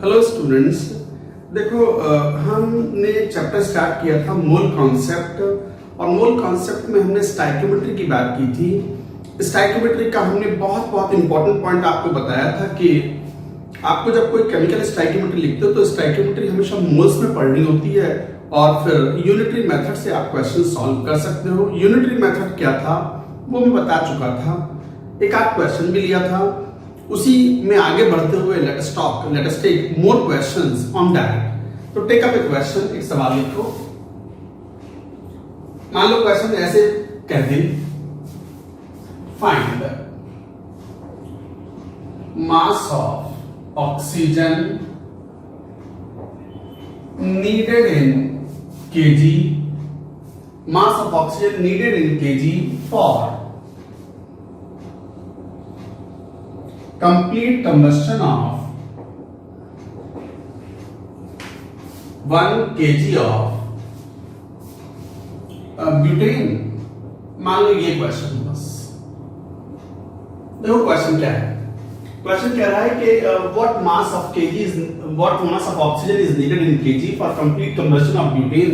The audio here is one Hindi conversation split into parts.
Hello students. देखो हमने चैप्टर स्टार्ट किया था मोल कॉन्सेप्ट, और मोल कॉन्सेप्ट में हमने स्टाइकियोमेट्री की बात की थी। स्टाइकियोमेट्री का हमने बहुत इंपॉर्टेंट पॉइंट आपको बताया था कि आपको जब कोई केमिकल स्टाइकियोमेट्री लिखते हो तो स्टाइकियोमेट्री हमेशा मोल्स में पढ़नी होती है, और फिर यूनिटरी मेथड से आप क्वेश्चन सॉल्व कर सकते हो। यूनिटरी मेथड क्या था वो मैं बता चुका था, एक आध क्वेश्चन भी लिया था। उसी में आगे बढ़ते हुए let us take more questions on that. तो टेक अप ए क्वेश्चन, एक सवाल लिखो। मान लो क्वेश्चन ऐसे कह दे, find mass of oxygen needed in KG, mass of oxygen needed in KG for complete combustion of 1 kg of butane। मान लो ये क्वेश्चन, बस देखो क्वेश्चन क्या है। क्वेश्चन कह रहा है कि what mass of oxygen is needed in KG for complete combustion of butane.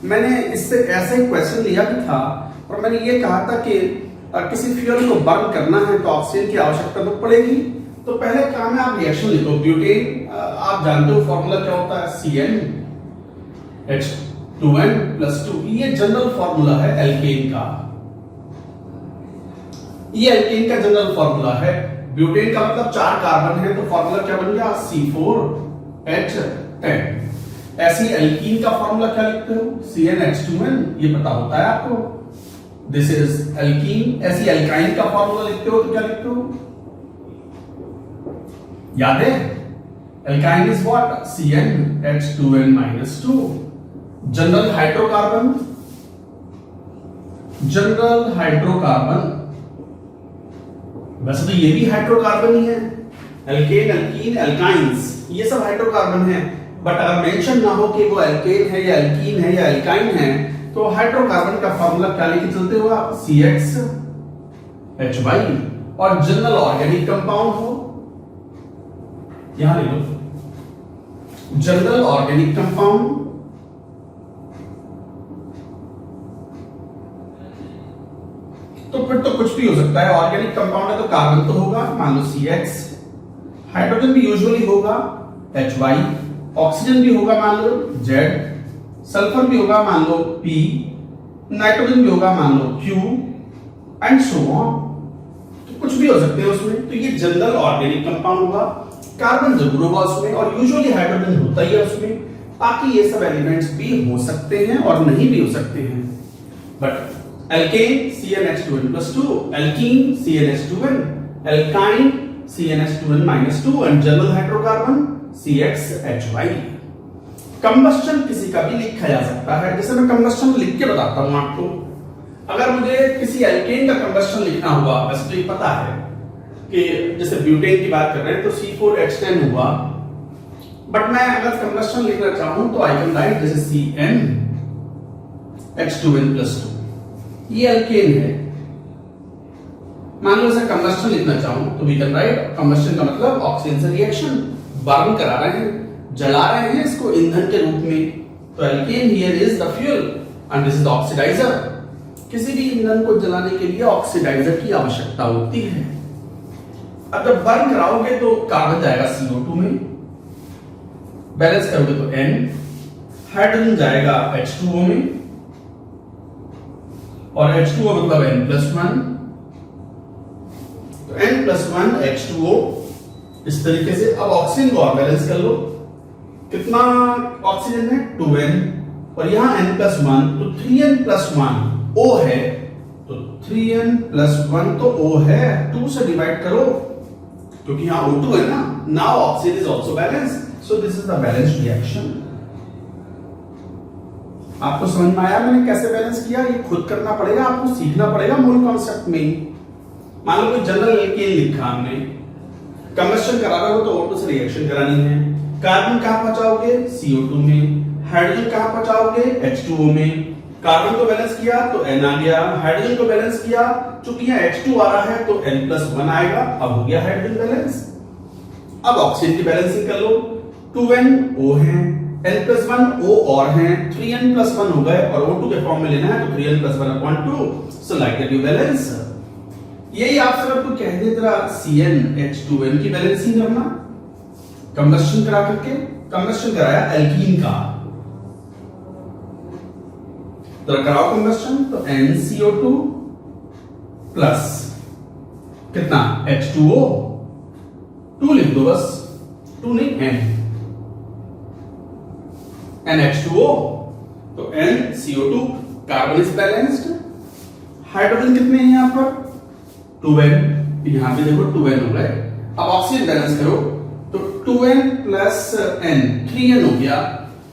मैंने इससे ऐसे ही क्वेश्चन लिया भी था, और मैंने ये कहा था कि किसी फ्यूल को बर्न करना है तो ऑक्सीजन की आवश्यकता तो पड़ेगी। तो पहले काम है आप रिएक्शन लिखो। ब्यूटेन आप जानते हो फॉर्मूला क्या होता है, CnH2n+2। ये जनरल फॉर्मूला है एल्केन का, ये एल्केन का जनरल फॉर्मूला है। ब्यूटेन का मतलब 4 कार्बन है, तो फॉर्मूला क्या बन गया, C4H10। ऐसी एल्कीन का फॉर्मूला क्या लिखते हो, CnH2n, ये पता होता है आपको, दिस इज एल्कीन। ऐसी एल्काइन का फॉर्मूला लिखते हो तो क्या लिखते हो, याद है, alkyne is what, CnH2n-2। General hydrocarbon, वैसे तो ये भी हाइड्रोकार्बन ही है, एल्केन, एल्कीन, एल्काइंस, ये सब हाइड्रोकार्बन है। बट अगर मेंशन ना हो कि वो एल्केन है या एल्कीन है या एल्काइन है, तो हाइड्रोकार्बन का फॉर्मूला क्या लेके चलते हो आप, CxHy। और जनरल ऑर्गेनिक कंपाउंड हो, यहां ले लो, जनरल ऑर्गेनिक कंपाउंड, तो फिर तो कुछ भी हो सकता है। ऑर्गेनिक कंपाउंड है तो कार्बन तो होगा, मान लो CX, हाइड्रोजन भी यूजुअली होगा HY, ऑक्सीजन भी होगा मान लो Z, सल्फर भी होगा मान लो P, नाइट्रोजन भी होगा मान लो Q, एंड सो ऑन। तो कुछ भी हो सकते हैं उसमें। तो ये जनरल ऑर्गेनिक कंपाउंड हुआ। कार्बन जरूर होगा उसमें, और यूजुअली हाइड्रोजन होता ही है उसमें। बाकी ये सब एलिमेंट्स भी हो सकते हैं और नहीं भी हो सकते हैं। But alkane CnH2n+2, alkene CnH2n, alkyne CnH2n-2, and general hydrocarbon CxHy। Combustion किसी का भी लिखा जा सकता है, जैसे मैं कंबस्शन लिख के बताता हूं आपको। अगर मुझे किसी एल्केन का कंबस्शन लिखना हुआ, वैसे तो ये पता है कि जैसे ब्यूटेन की बात कर रहे हैं तो C4H10 हुआ, बट मैं अगर कंबस्शन लिखना चाहूं तो आई कैन राइट जैसे CnH2n+2, ये एल्केन है। मान लो इसे कंबस्शन लिखना चाहूं तो वी कैन राइट, कंबस्शन का मतलब ऑक्सीजन से रिएक्शन, बर्न करा रहे हैं, जला रहे हैं इसको ईंधन के रूप में। तो alkane here is the fuel and this is the oxidizer. किसी भी ईंधन को जलाने के लिए ऑक्सीडाइजर की आवश्यकता होती है। अब जब बर्न कराओगे तो कार्बन जाएगा CO2 में, बैलेंस करोगे तो N, हाइड्रोजन जाएगा H2O में, और H2O मतलब N+1, तो N+1 H2O इस तरीके से। अब ऑक्सीजन को और बैलेंस कर लो, कितना ऑक्सीजन है 2N, और यहां N+1, तो 3N+1 O है, तो 3N+1 तो O है, 2 से डिवाइड करो क्योंकि यहां O2 है ना। Now oxygen is also balanced, so this is the balanced reaction. आपको समझ में आया मैंने कैसे बैलेंस किया? ये खुद करना पड़ेगा, आपको सीखना पड़ेगा मोल कॉन्सेप्ट में। मान लो कोई जनरल एल्केन लिखा हमने, कंबस्शन करा रहे हो तो O2 से रिएक्शन करानी है। कार्बन कहां पहुंचाओगे, CO2 में। हाइड्रोजन कहां पहुंचाओगे, H2O में। कार्बन को बैलेंस किया तो N आ गया, हाइड्रोजन को बैलेंस किया, चूंकि यहाँ H2 आ रहा है तो N+1 आएगा, अब हो गया हाइड्रोजन बैलेंस। अब ऑक्सीजन की बैलेंसिंग कर लो, 2n O है, n+1 O और हैं, 3n+1 हो गए और O2 के फॉर्म में लेना है तो 3n+1/2, so like that you balance. यही आपसे अगर कोई कह दे तेरा CnH2n की बैलेंसिंग करना कंबस्शन करा करके, कंबस्शन कराया एल्कीन का, तो कराओ कंबस्शन तो NCO2 प्लस कितना H2O, 2 लिख दो बस, 2 नहीं NH2O, तो NCO2 carbon is balanced. Hydrogen कितने हैं यहां पर 2n, यहां पे देखो 2n हो गए। अब ऑक्सीजन बैलेंस करो तो 2n प्लस n 3n हो गया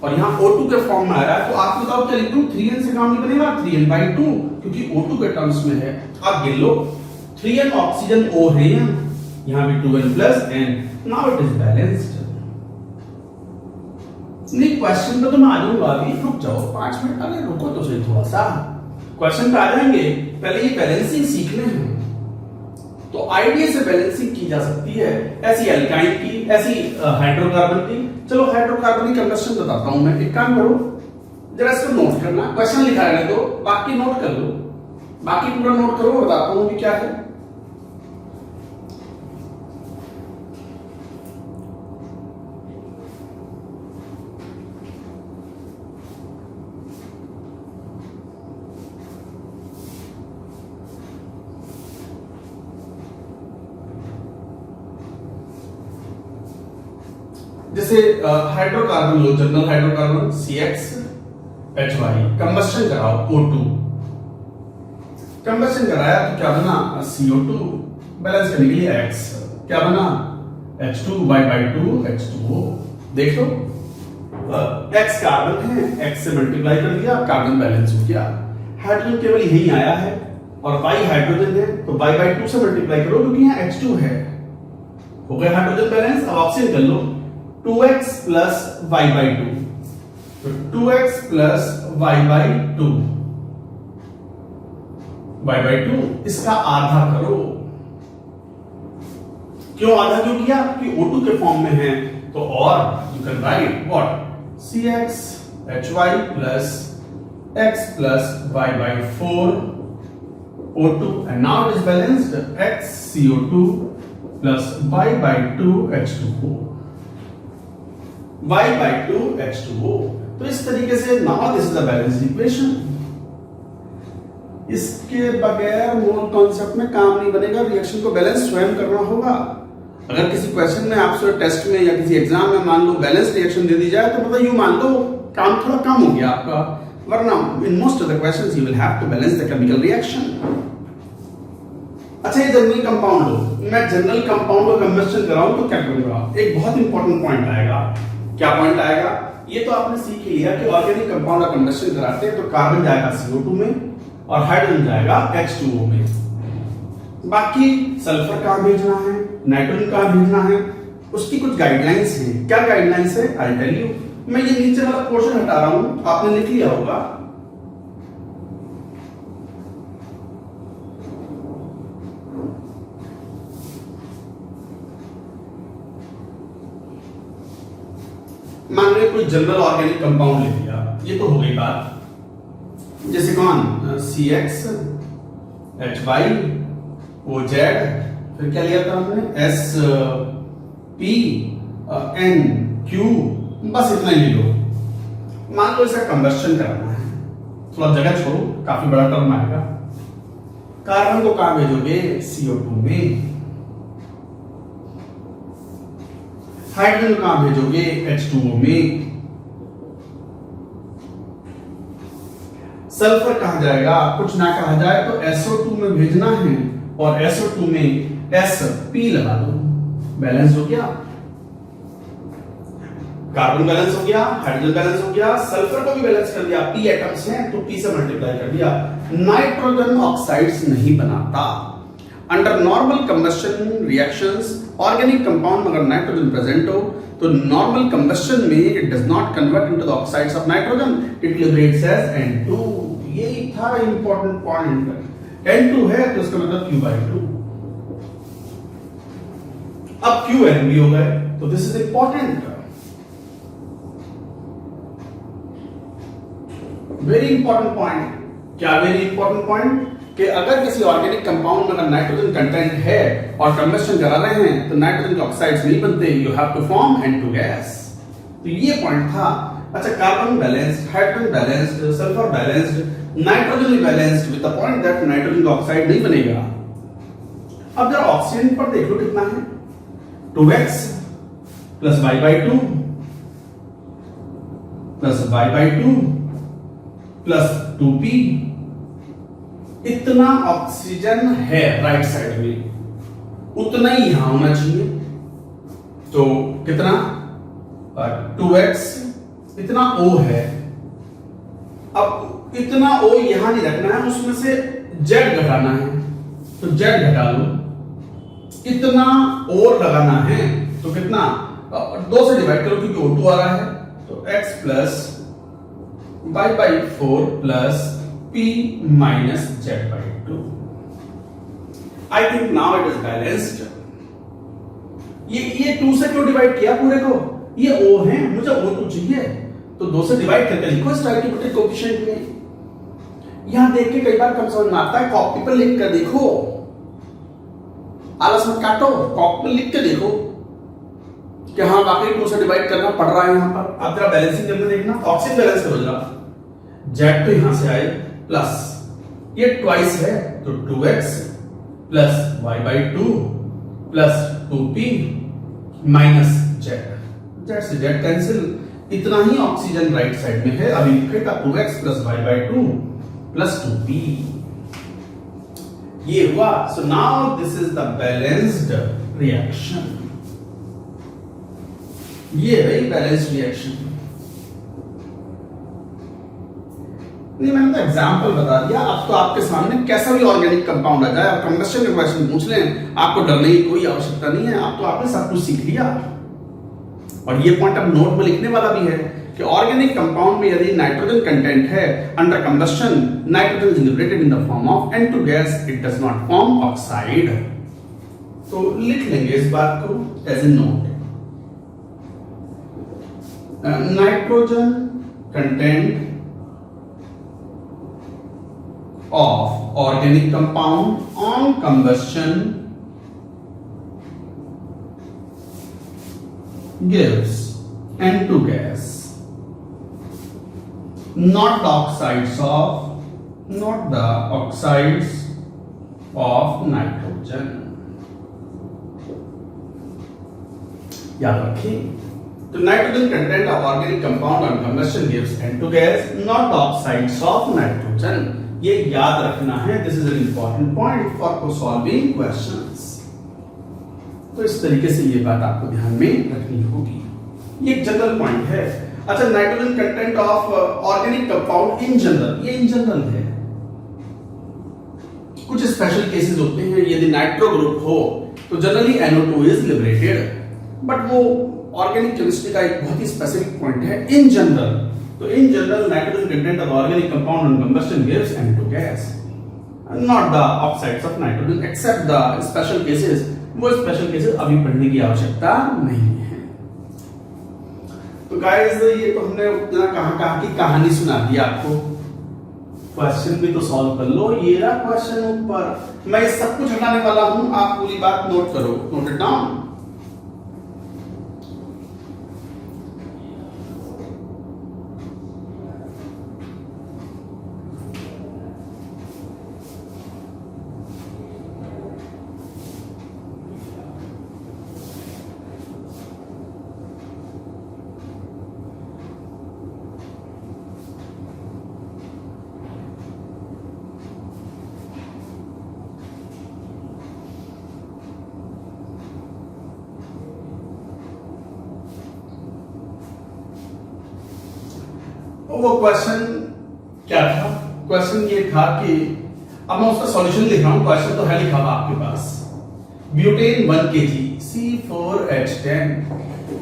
और यहां O2 के फॉर्म में आ रहा है, तो आप बताओ क्या लिख दूं, 3n से काम नहीं बनेगा, 3n/2 क्योंकि O2 के टर्म्स में है। आप गिन लो 3n ऑक्सीजन O है यहां भी 2n plus n, now it is balanced. नहीं क्वेश्चन पे तो मैं आ जाऊंगा, अभी रुक जाओ 5 मिनट, अरे रुको तो सही थोड़ा सा, क्वेश्चन पे आ जाएंगे, पहले ये बैलेंसिंग सीखने हैं। तो आईडीए से बैलेंसिंग की जा सकती है, ऐसी एल्काइन की, ऐसी हाइड्रोकार्बन की। चलो हाइड्रोकार्बन की कंबस्शन बताता हूं मैं, एक काम करो जरा इसको नोट करना, क्वेश्चन लिखा रहने दो, बाकी नोट कर लो, बाकी पूरा नोट करो, बताता हूं कि क्या है। जैसे हाइड्रोकार्बन लो, जनरल हाइड्रोकार्बन CXHY, कंबस्शन कराओ O2, कंबस्शन कराया तो क्या बना CO2, बैलेंस करने के लिए X, क्या बना H2Y/2 H2O। देखो X कार्बन है, X से मल्टीप्लाई कर दिया, कार्बन बैलेंस हो गया। हाइड्रोजन केवल यही आया है और Y हाइड्रोजन है तो Y/2 से मल्टीप्लाई करो क्योंकि यहाँ H2 है, हो गया हाइड्रोजन बैलेंस। अब ऑक्सीजन कर लो 2x प्लस y/2, तो 2x प्लस y/2, y/2 इसका आधा करो। क्यों आधा क्यों किया, क्योंकि O2 के फॉर्म में है, तो और you can write what CXHY plus x plus y/4 O2 and now it is balanced XCO2 plus y/2 H2O, y/2 H2O। तो इस तरीके से now this is a balanced equation. इसके बगैर मोल कॉन्सेप्ट में काम नहीं बनेगा, रिएक्शन को बैलेंस स्वयं करना होगा। अगर किसी क्वेश्चन में आपसे टेस्ट में या किसी एग्जाम में मान लो बैलेंस रिएक्शन दे दी जाए तो मतलब यूं मान लो काम थोड़ा कम हो गया आपका, वरना in most of the questions you will have to balance the chemical reaction. अच्छा ये जनरल कंपाउंड लो, मैं जनरल कंपाउंड का कंबस्शन कराऊं तो क्या करूंगा, एक बहुत इंपॉर्टेंट पॉइंट आएगा। क्या पॉइंट आएगा, ये तो आपने सीख लिया कि ऑर्गेनिक कंपाउंड का कंबस्शन कराते हैं तो कार्बन जाएगा CO2 में और हाइड्रोजन जाएगा H2O में। बाकी सल्फर कहां भेजना है, नाइट्रोजन कहां भेजना है, उसकी कुछ गाइडलाइंस हैं। क्या गाइडलाइंस है आई टेल यू। मैं ये नीचे वाला पोर्शन हटा रहा हूं, आपने लिख लिया होगा। मान लो कोई जनरल ऑर्गेनिक कंपाउंड ले लिया, ये तो हो गई बात। जैसे कौन CXHY OZ, फिर क्या लिया था हमने SPNQ, बस इतना ही लो। मान लो इसका कंबस्शन करना है, थोड़ा जगह छोड़ो, काफी बड़ा टर्म आएगा। कार्बन को कहां भेजोगे CO2 में, हाइड्रोजन कहां भेजोगे H2O में, सल्फर कहां जाएगा, कुछ ना कहा जाए तो SO2 में भेजना है और SO2 में SP लगा दो, बैलेंस हो गया। कार्बन बैलेंस हो गया, हाइड्रोजन बैलेंस हो गया, सल्फर को भी बैलेंस कर दिया, P एटम्स हैं तो P से मल्टीप्लाई कर दिया। नाइट्रोजन ऑक्साइड्स नहीं बनाता। Under normal combustion reactions organic compound में अगर नाइट्रोजन प्रेजेंट हो तो नॉर्मल कंबस्शन में it does not convert into the oxides of nitrogen, it liberates as N2। यही था इंपॉर्टेंट पॉइंट। N2 है तो इसका मतलब Q/2। अब QN भी हो गए तो this is important. Very important point. क्या वेरी इंपॉर्टेंट पॉइंट? कि अगर किसी ऑर्गेनिक कंपाउंड में अगर नाइट्रोजन कंटेंट है और कंबस्शन करा रहे हैं तो नाइट्रोजन के ऑक्साइड्स नहीं बनते, you have to form N2 gas. तो ये पॉइंट था। अच्छा, carbon balanced, hydrogen balanced, sulphur balanced, nitrogen balanced with the point that nitrogen का ऑक्साइड नहीं बनेगा। अब जरा ऑक्सीजन पर देख लो कितना है, 2x plus y/2 plus y/2 plus 2p। इतना ऑक्सीजन है राइट साइड में, उतना ही यहां होना चाहिए। तो कितना 2x, इतना O है। अब इतना O यहां नहीं रखना है, उसमें से Z घटाना है, तो Z घटा लो। इतना और लगाना है तो कितना, 2 से डिवाइड करो क्योंकि O2 आ रहा है, तो x plus y/4 plus p minus z/2। I think now it is balanced। ये 2 से क्यों डिवाइड किया पूरे को? ये O है, मुझे O2 चाहिए, तो 2 से डिवाइड करके लिखो स्टोइकियोमेट्रिक कोएफिशिएंट में। यहां देख के कई बार कम समझ में आता है, कॉपी पर लिख कर देखो, आलस मत काटो, कॉपी पर लिख के देखो कि हाँ वाकई 2 से डिवाइड करना पड़ रहा है। यहां पर आप जरा बैलेंसिंग करके देखना, ऑक्सीजन बैलेंस करो जरा। Z तो यहां से आए प्लस ये ट्वाइस है तो 2x plus y/2 plus 2p minus z से z कैंसिल। इतना ही ऑक्सीजन राइट साइड में है, अभी लिखेगा 2x plus y/2 plus 2p। ये हुआ। So now this is the balanced reaction. ये है बैलेंस्ड रिएक्शन। नहीं, मैंने तो एग्जांपल बता दिया। अब तो आपके सामने कैसा भी ऑर्गेनिक कंपाउंड आ जाए और कंबस्शन के क्वेश्चन पूछ लें, आपको डरने की कोई आवश्यकता नहीं है। अब तो आपने सब कुछ सीख लिया। और ये पॉइंट अब नोट में लिखने वाला भी है कि ऑर्गेनिक कंपाउंड में यदि नाइट्रोजन कंटेंट है, under combustion nitrogen is liberated in the form of N2 gas, it does not form oxide. तो लिख लेंगे इस बात को as a note. Nitrogen content of organic compound on combustion gives N2 gas, not the oxides of nitrogen। याद रखें, तो nitrogen content of organic compound on combustion gives N2 gas, not the oxides of nitrogen. ये याद रखना है। This is an important point for solving questions. तो इस तरीके से ये बात आपको ध्यान में रखनी होगी। ये एक जनरल पॉइंट है। अच्छा, nitrogen content of organic compound in general, ये इन जनरल है। कुछ स्पेशल केसेस होते हैं, यदि नाइट्रो ग्रुप हो तो generally NO2 is liberated, but वो ऑर्गेनिक केमिस्ट्री का एक बहुत ही स्पेसिफिक पॉइंट है। इन जनरल, तो in general nitrogen content of organic compound on combustion gives N2 gas, not the oxides of nitrogen except the special cases. वो स्पेशल केसेस अभी पढ़ने की आवश्यकता नहीं है। तो गाइस, ये तो हमने उतना कहां की कहानी सुना दी आपको। क्वेश्चन भी तो सॉल्व कर लो। ये रहा क्वेश्चन ऊपर, मैं सब कुछ हटाने वाला हूं, आप पूरी बात नोट करो, नोट इट डाउन। वो क्वेश्चन क्या था? क्वेश्चन ये था कि अब मैं उसका सॉल्यूशन लिख रहा हूं, क्वेश्चन तो है लिखा हुआ आपके पास। ब्यूटेन 1 kg C4H10,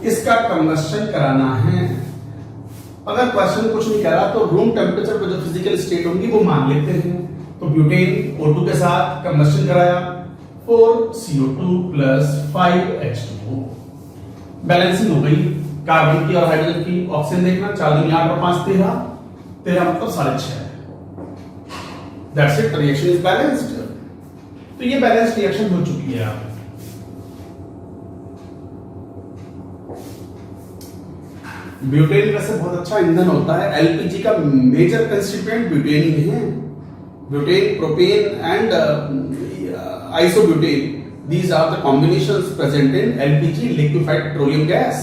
इसका कंबस्शन कराना है। अगर क्वेश्चन कुछ नहीं कह रहा तो रूम टेम्परेचर पर जो फिजिकल स्टेट होंगी वो मान लेते हैं। तो ब्यूटेन O2 के साथ कंबस्शन कराया, 4CO2 प्लस 5H2O। बैलेंसिंग हो गई कार्बन की और हाइड्रोजन की। ऑक्सीजन देखना, 4 दूनी 8 और 5 13, 13 मतलब 6.5। That's it, reaction is balanced. तो ये बैलेंस्ड रिएक्शन हो चुकी है। आप ब्यूटेन वैसे बहुत अच्छा ईंधन होता है। एलपीजी का मेजर कंस्टिट्यूएंट ब्यूटेन ही है। Butane, propane and isobutane, these are the combinations present in LPG, liquefied petroleum gas,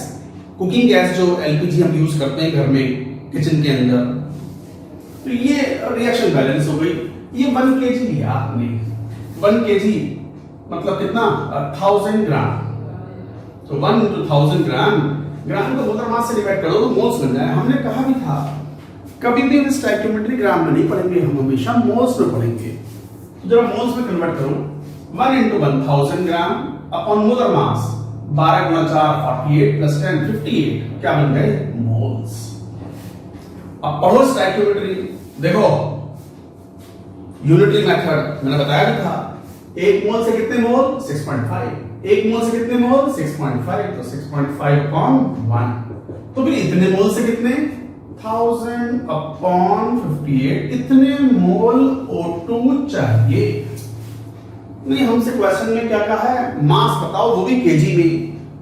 cooking gas जो LPG हम यूज करते हैं घर में किचन के अंदर। तो ये रिएक्शन बैलेंस हो गई। ये 1 kg लिया आपने, 1 kg मतलब कितना, 1000 ग्राम। तो 1 into 1000 ग्राम, ग्राम को मोलर मास से डिवाइड करो तो मोल्स बन जाए। हमने कहा भी था कभी भी हम स्टोइकियोमेट्री ग्राम में नहीं पढ़ेंगे, हम हमेशा मोल्स में पढ़ेंगे। तो जब मोल्स में कन्वर्ट करो, 1 into 1000 ग्राम अपॉन मोलर मास, 12 गुणा 4 48 प्लस 10 58, क्या बन गए, मोल्स। अब पढ़ो स्टोइकियोमेट्री, देखो यूनिटरी मेथड मैंने बताया भी था। 1 मोल से कितने मोल, 6.5। 1 मोल से कितने मोल, 6.5, तो 6.5 अपॉन 1। तो फिर इतने मोल से कितने, 1000 अपॉन 58, इतने मोल O2 चाहिए। नहीं, हमसे क्वेश्चन में क्या कहा है, मास बताओ, वो भी केजी में।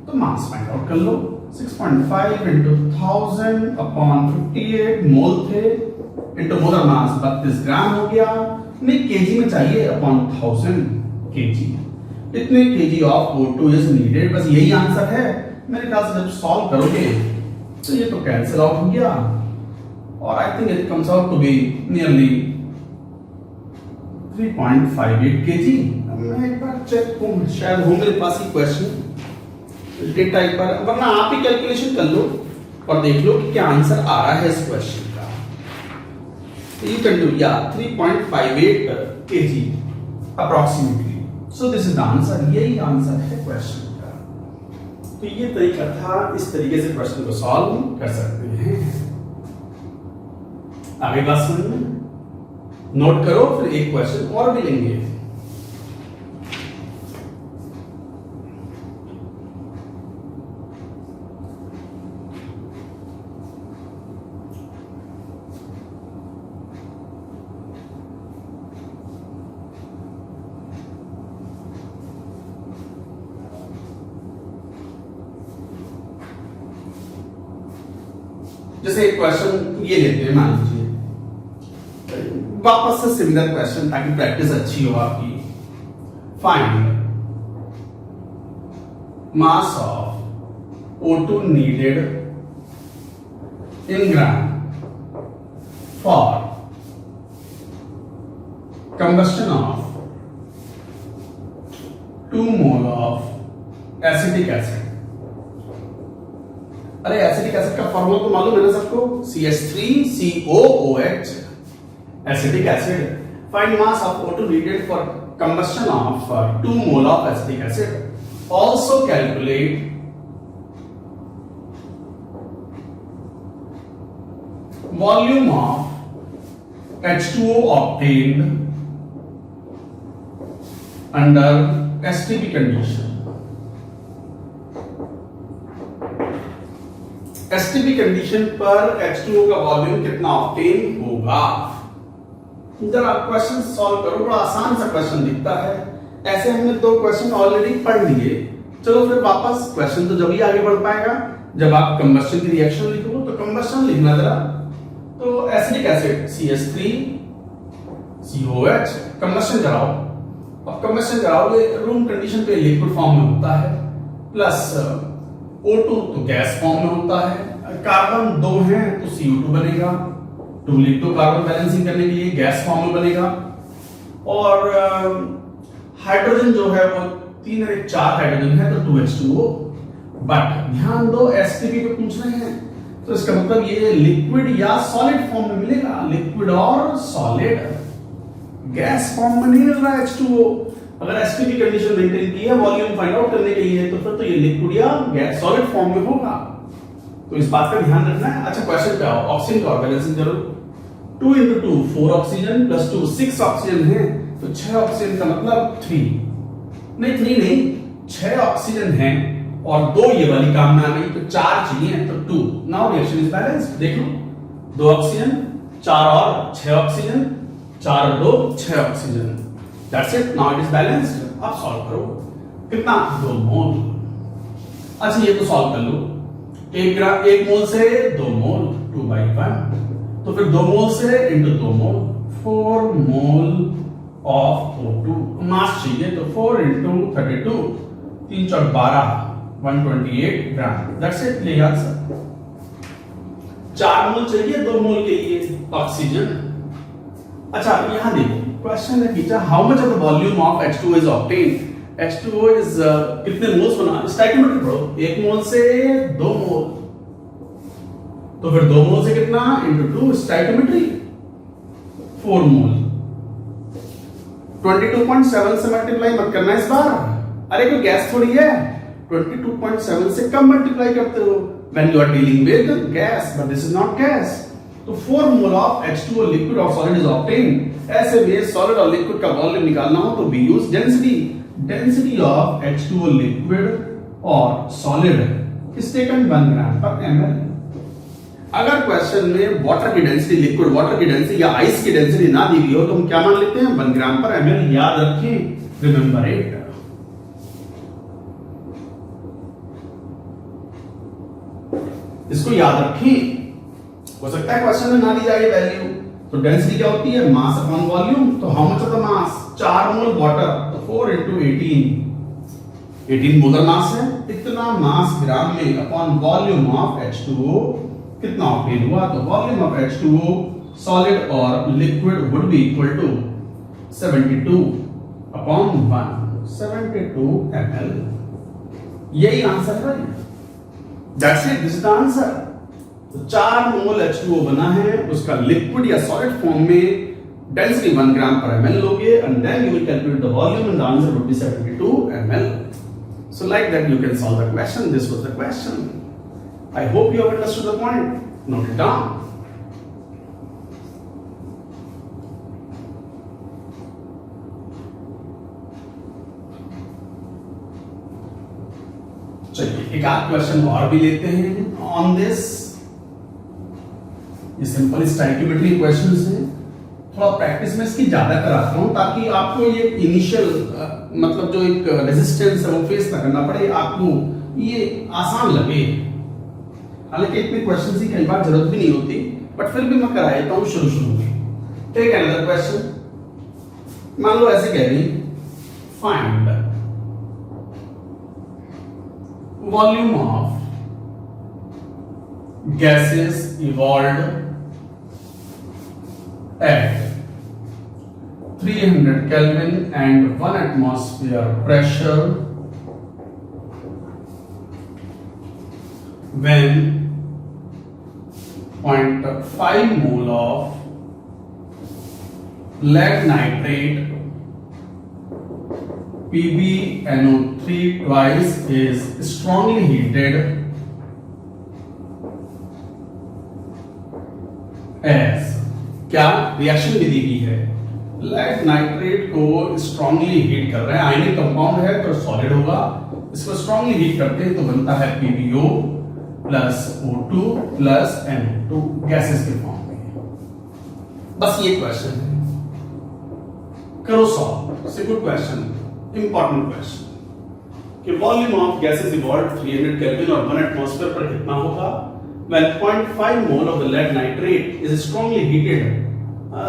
तो मास फाइंड आउट कर लो, 6.5 into 1000 अपॉन 58 मोल थे, इंटू मोलर मास 32 ग्राम हो गया। नहीं, केजी में चाहिए, अपॉन 1000 केजी। इतने KG of O2 is needed. बस यही आंसर है। मेरे ख्याल से जब सॉल्व करोगे तो ये तो कैंसिल आउट हो गया, और I think it comes out to be nearly 3.58 kg। मैं एक बार चेक करूं, शायद हो मेरे पास ही क्वेश्चन डेट टाइप पर, वरना आप ही कैलकुलेशन कर लो और देख लो कि क्या आंसर आ रहा है इस क्वेश्चन का। यू कैन डू, या 3.58 kg approximately. So this is the answer, यही आंसर है क्वेश्चन का। तो ये तरीका था, इस तरीके से क्वेश्चन को सॉल्व कर सकते हैं। आगे बात समझ में, नोट करो, फिर एक क्वेश्चन और भी लेंगे। जैसे एक क्वेश्चन ये लेते हैं, मान लीजिए वापस से सिमिलर क्वेश्चन ताकि प्रैक्टिस अच्छी हो आपकी। Find mass of O2 needed in gram for combustion of 2 mole of acetic acid. अरे एसिटिक एसिड का फॉर्मूला तो मालूम है ना सबको, CH3COOH, acetic acid. Find mass of O2 needed for combustion of 2 mole of acetic acid. Also calculate volume of H2O obtained under STP condition. STP condition पर H2O का वॉल्यूम कितना ऑब्टेन होगा। जरा क्वेश्चन सॉल्व करो, बड़ा आसान सा क्वेश्चन दिखता है। ऐसे हमने 2 क्वेश्चन ऑलरेडी पढ़ लिए। चलो फिर वापस, क्वेश्चन तो जब ही आगे बढ़ पाएगा जब आप कंबस्शन की रिएक्शन लिखो। तो कंबस्शन लिखना जरा, तो एसिटिक एसिड CH3COOH कंबस्शन कराओ। अब कंबस्शन कराओगे, रूम कंडीशन पे लिक्विड फॉर्म में होता है, प्लस O2 तो गैस फॉर्म में होता है। कार्बन 2 हैं तो CO2 बनेगा, 2 लिख दो कार्बन बैलेंसिंग करने के लिए, गैस फॉर्म में बनेगा। और हाइड्रोजन जो है वो 3 और 4 हाइड्रोजन है तो 2H2O। बट ध्यान दो, एसटीपी पे पूछ रहे हैं तो इसका मतलब ये लिक्विड या सॉलिड फॉर्म में मिलेगा, लिक्विड और सॉलिड। गैस फॉर्म में नहीं मिल रहा है H2O। अगर एसटीपी कंडीशन मेंटेन की है वॉल्यूम फाइंड आउट करने के लिए, तो फिर तो ये लिक्विड या गैस सॉलिड फॉर्म में होगा। तो इस बात का ध्यान रखना है। अच्छा क्वेश्चन पे आओ, ऑक्सीजन का बैलेंसिंग करो। 2 into 2 4 ऑक्सीजन प्लस 2 6 ऑक्सीजन है, तो 6 ऑक्सीजन का मतलब 3 नहीं 6 ऑक्सीजन है और 2 ये वाली काम में आ गई, तो 4 चाहिए तो 2। Now reaction is balanced. देख लो 2 ऑक्सीजन 4 और 6 ऑक्सीजन, 4 और 2 6 oxygen, that's it, now it is balanced. अब सॉल्व करो, कितना 2 मोल। अच्छा ये तो सॉल्व कर लो, 1 मोल से 2 मोल 2/1, तो फिर 2 मोल से into 2 mole 4 mole of O2। मास चाहिए तो 4 इंटू 32, 3 4 12, 128 ग्राम, दैट्स इट, ले आंसर। 4 मोल चाहिए 2 मोल के लिए ऑक्सीजन। अच्छा यहां देखो क्वेश्चन है teacher, how much of the volume of H2O is obtained. H2O is कितने मोल्स बना, स्टोइकियोमेट्री पढ़ो, 1 मोल से 2 मोल, तो फिर 2 मोल से कितना इंटू 2, स्टोइकियोमेट्री 4 मोल। 22.7 से मल्टीप्लाई मत करना इस बार, अरे कोई गैस थोड़ी है, 22.7 से कम मल्टीप्लाई करते हो when you are dealing with gas, but this is not gas। तो 4 मोल ऑफ H2O लिक्विड और सॉलिड इज ऑब्टेन्ड। ऐसे में सॉलिड और लिक्विड का वॉल्यूम निकालना हो तो we use density of H2O liquid और सॉलिड इज टेकन 1 ग्राम पर ml। अगर क्वेश्चन में वाटर की डेंसिटी, लिक्विड वाटर की डेंसिटी या आइस की डेंसिटी ना दी हुई हो तो हम क्या मान लेते हैं, 1 ग्राम पर ml। याद रखें, रिमेंबर इट। इसको याद रखें, हो सकता है क्वेश्चन में ना दी जाए वैल्यू। तो डेंसिटी क्या होती है, मास अपॉन वॉल्यूम। तो how much of the mass, 4 mole water, तो 4 इंटू 18 मोलर मास है, इतना मास ग्राम में अपॉन वॉल्यूम ऑफ H2O कितना ऑब्टेन हुआ। तो वॉल्यूम ऑफ H2O सॉलिड और liquid would be equal to 72 upon 1, 72 ml। यही आंसर है, that's it, this is the answer. तो 4 मोल H2O बना है, उसका लिक्विड या सॉलिड फॉर्म में डेंसिटी 1 ग्राम पर ml लोगे, and then you will calculate the volume and the answer would be 72 ml। So like that you can solve the question. This was the question. I hope you have understood the point. Note it down. चलिए एक आध क्वेश्चन और भी लेते हैं ऑन दिस। ये सिंपल स्टोइकियोमेट्री क्वेश्चंस हैं, थोड़ा प्रैक्टिस में इसकी ज्यादा कराता हूं ताकि आपको ये इनिशियल मतलब जो एक रेजिस्टेंस है वो फेस ना करना पड़े, आपको ये आसान लगे। हालांकि इतने क्वेश्चंस की कई बार जरूरत भी नहीं होती, बट फिर भी मैं करा देता हूं शुरू में। टेक अनदर क्वेश्चन, मान लो ऐसे कह रही, find volume of gases evolved at 300 Kelvin and 1 atmosphere pressure when 0.5 mole of lead nitrate PbNO3 twice is strongly heated as, क्या रिएक्शन भी दी गई है, लेड नाइट्रेट को स्ट्रांगली हीट कर रहे हैं, आयनिक कंपाउंड है तो सॉलिड होगा, इसको स्ट्रांगली हीट करते हैं तो बनता है PbO plus O2 plus NO2 gases के फॉर्म में। बस ये क्वेश्चन है, करो solve. It's a good question, important question कि volume of gases evolved 300 kelvin और 1 एटमॉस्फेयर पर कितना होगा when 0.5 mole of the lead nitrate is strongly heated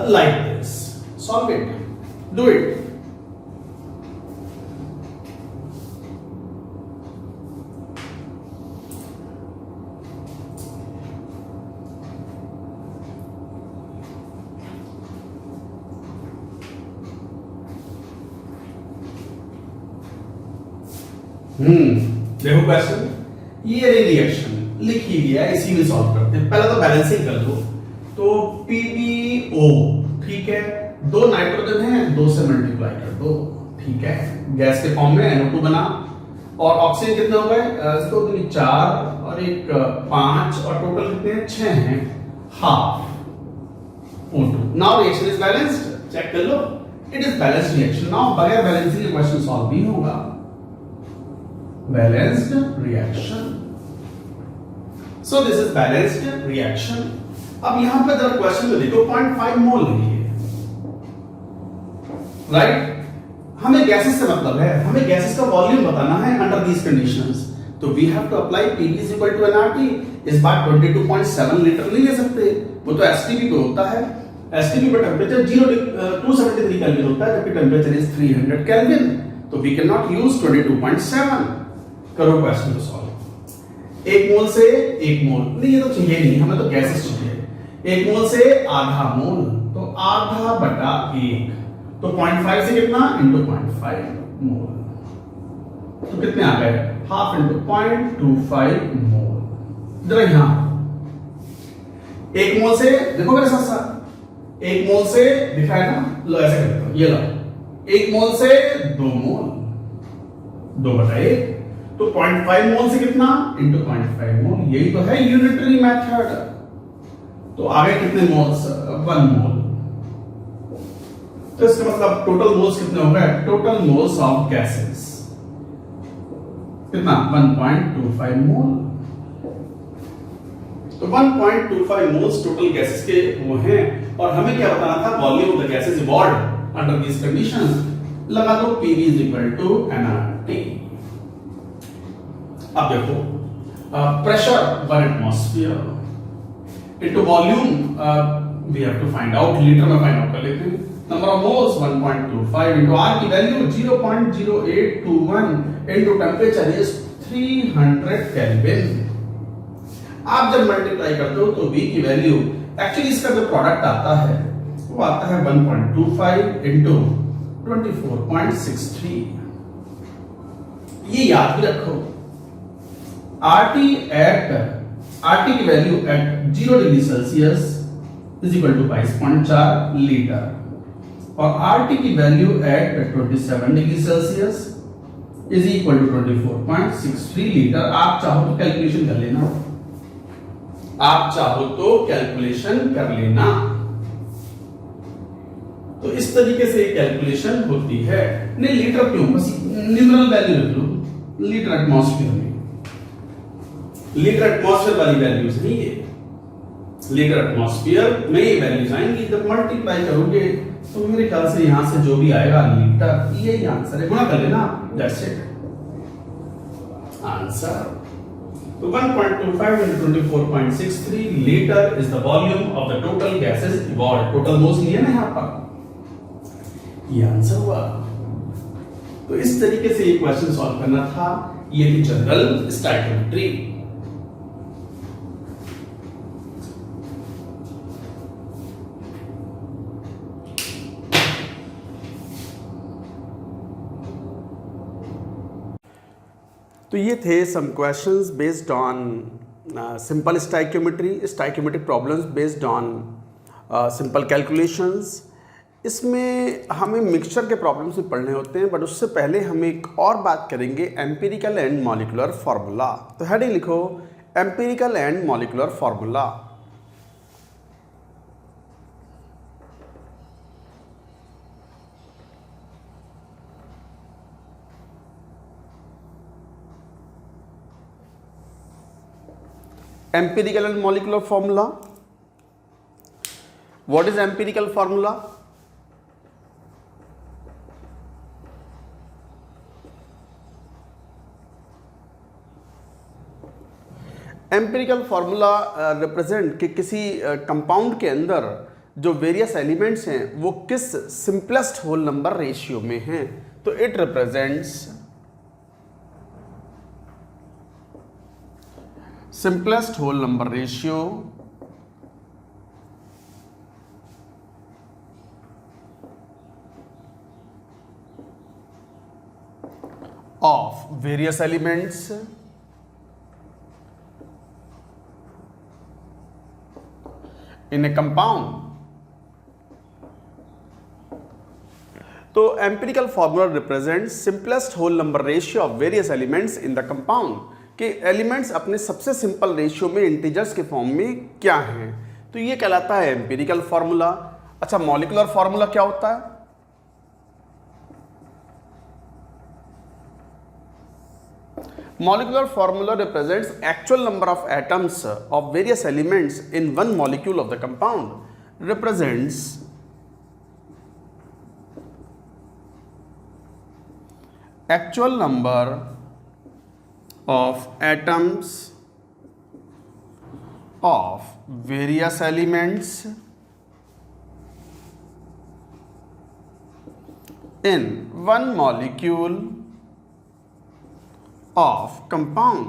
like this. Solve it. Do it. देखो क्वेश्चन, ये रिएक्शन लिखी गया है, इसी में सॉल्व करते हैं। पहले तो बैलेंसिंग कर दो, तो PbO ठीक है, 2 नाइट्रोजन है, 2 से मल्टीप्लाई कर दो, ठीक है, गैस के फॉर्म में NO2 बना, और ऑक्सीजन कितने हो गए, 2 4 और 1 5 और टोटल कितने 6 हैं, half O2। Now reaction is balanced, check कर लो, it is balanced reaction. Now बगैर बैलेंसिंग के क्वेश्चन सॉल्व नहीं होगा। Balanced reaction, so this is balanced reaction अब यहां पर जरा क्वेश्चन में देखो 0.5 मोल है ये, राइट। हमें गैसेस से मतलब है, हमें गैसेस का वॉल्यूम बताना है अंडर दीस कंडीशंस, तो we have to apply PV is equal to nRT। इस बार 22.7 लीटर नहीं ले सकते, वो तो STP पे होता है। STP पे टेंपरेचर 273 केल्विन होता है, जबकि टेंपरेचर इज 300 केल्विन, तो वी कैन नॉट यूज 22.7। करो क्वेश्चन को सॉल्व। एक मोल से एक मोल नहीं, ये तो चाहिए नहीं, हमें तो गैसेस चाहिए। एक मोल से आधा मोल, तो आधा बटा 1, तो 0.5 से कितना इंटू 0.5 मोल, तो कितने आ गए, हाफ इंटू 0.25 मोल। जरा यहां एक मोल से देखो मेरे साथ साथ, एक मोल से दिखा है ना, लो ऐसे करते हो, ये लो, एक मोल से 2 मोल, 2 बटा 1, तो 0.5 मोल से कितना इंटू 0.5 मोल, यही तो है यूनिटरी मेथड। तो आगे कितने मोल्स, 1 मोल, तो इसका मतलब टोटल मोल्स कितने हो गए, टोटल मोल्स ऑफ गैसेस कितना 1.25 मोल। तो 1.25 मोल्स टोटल गैसेस के वो हैं, और हमें क्या बताना था, volume of the gases evolved under these conditions. लगा दो PV is equal to nRT। अब देखो pressure 1 atmosphere into volume, we have to find out, litre में फाइंड आउट कर लेते हैं। Number of moles 1.25 into R की value 0.0821 into temperature is 300 kelvin. आप जब मल्टीप्लाई करते हो तो V की वैल्यू, एक्चुअली इसका जो प्रोडक्ट आता है वो आता है 1.25 इनटू 24.63। ये याद भी रखो, RT की value at 0 degree celsius is equal to 22.4 litre, और RT की value at 27 degree celsius is equal to 24.63 litre. आप चाहो तो कैलकुलेशन कर लेना, आप चाहो तो कैलकुलेशन कर लेना। तो इस तरीके से कैलकुलेशन होती है। नहीं लीटर क्यों, बस न्यूमरल वैल्यू रख लो, लीटर एटमॉस्फेयर में, लीटर एटमॉस्फेयर वाली वैल्यूज नहीं है, लीटर एटमॉस्फेयर में ये वैल्यूज आएंगी। जब मल्टीप्लाई करोगे तो मेरे ख्याल से यहां से जो भी आएगा लीटर, यही आंसर है, गुणा कर लेना, दैट्स इट आंसर। तो 1.25 into 24.63 litre is the volume of the total gases evolved. Total moles लिए ना यहां पर, ये आंसर हुआ। तो इस तरीके से ये क्वेश्चन सॉल्व करना था, ये थी जनरल स्टोइकियोमेट्री। तो ये थे some questions based on simple stoichiometric problems based on simple calculations. इसमें हमें मिक्सचर के प्रॉब्लम्स भी पढ़ने होते हैं, बट उससे पहले हम एक और बात करेंगे, एम्पिरिकल एंड मॉलिक्यूलर फार्मूला। तो हेडिंग लिखो, empirical and molecular formula. Empirical and molecular formula. What is empirical formula? Empirical formula represent कि किसी कंपाउंड के अंदर जो वेरियस एलिमेंट्स हैं वो किस सिंपलेस्ट होल नंबर रेशियो में हैं। तो it represents simplest whole number ratio of various elements in a compound। तो empirical formula represent simplest whole number ratio of various elements in the compound, कि एलिमेंट्स अपने सबसे सिंपल रेशियो में इंटीजर्स के फॉर्म में क्या हैं। तो ये कहलाता है एम्पिरिकल फार्मूला। अच्छा, मॉलिक्यूलर फार्मूला क्या होता है? Molecular formula represents actual number of atoms of various elements in one molecule of the compound. Represents actual number of atoms of various elements in one molecule of compound.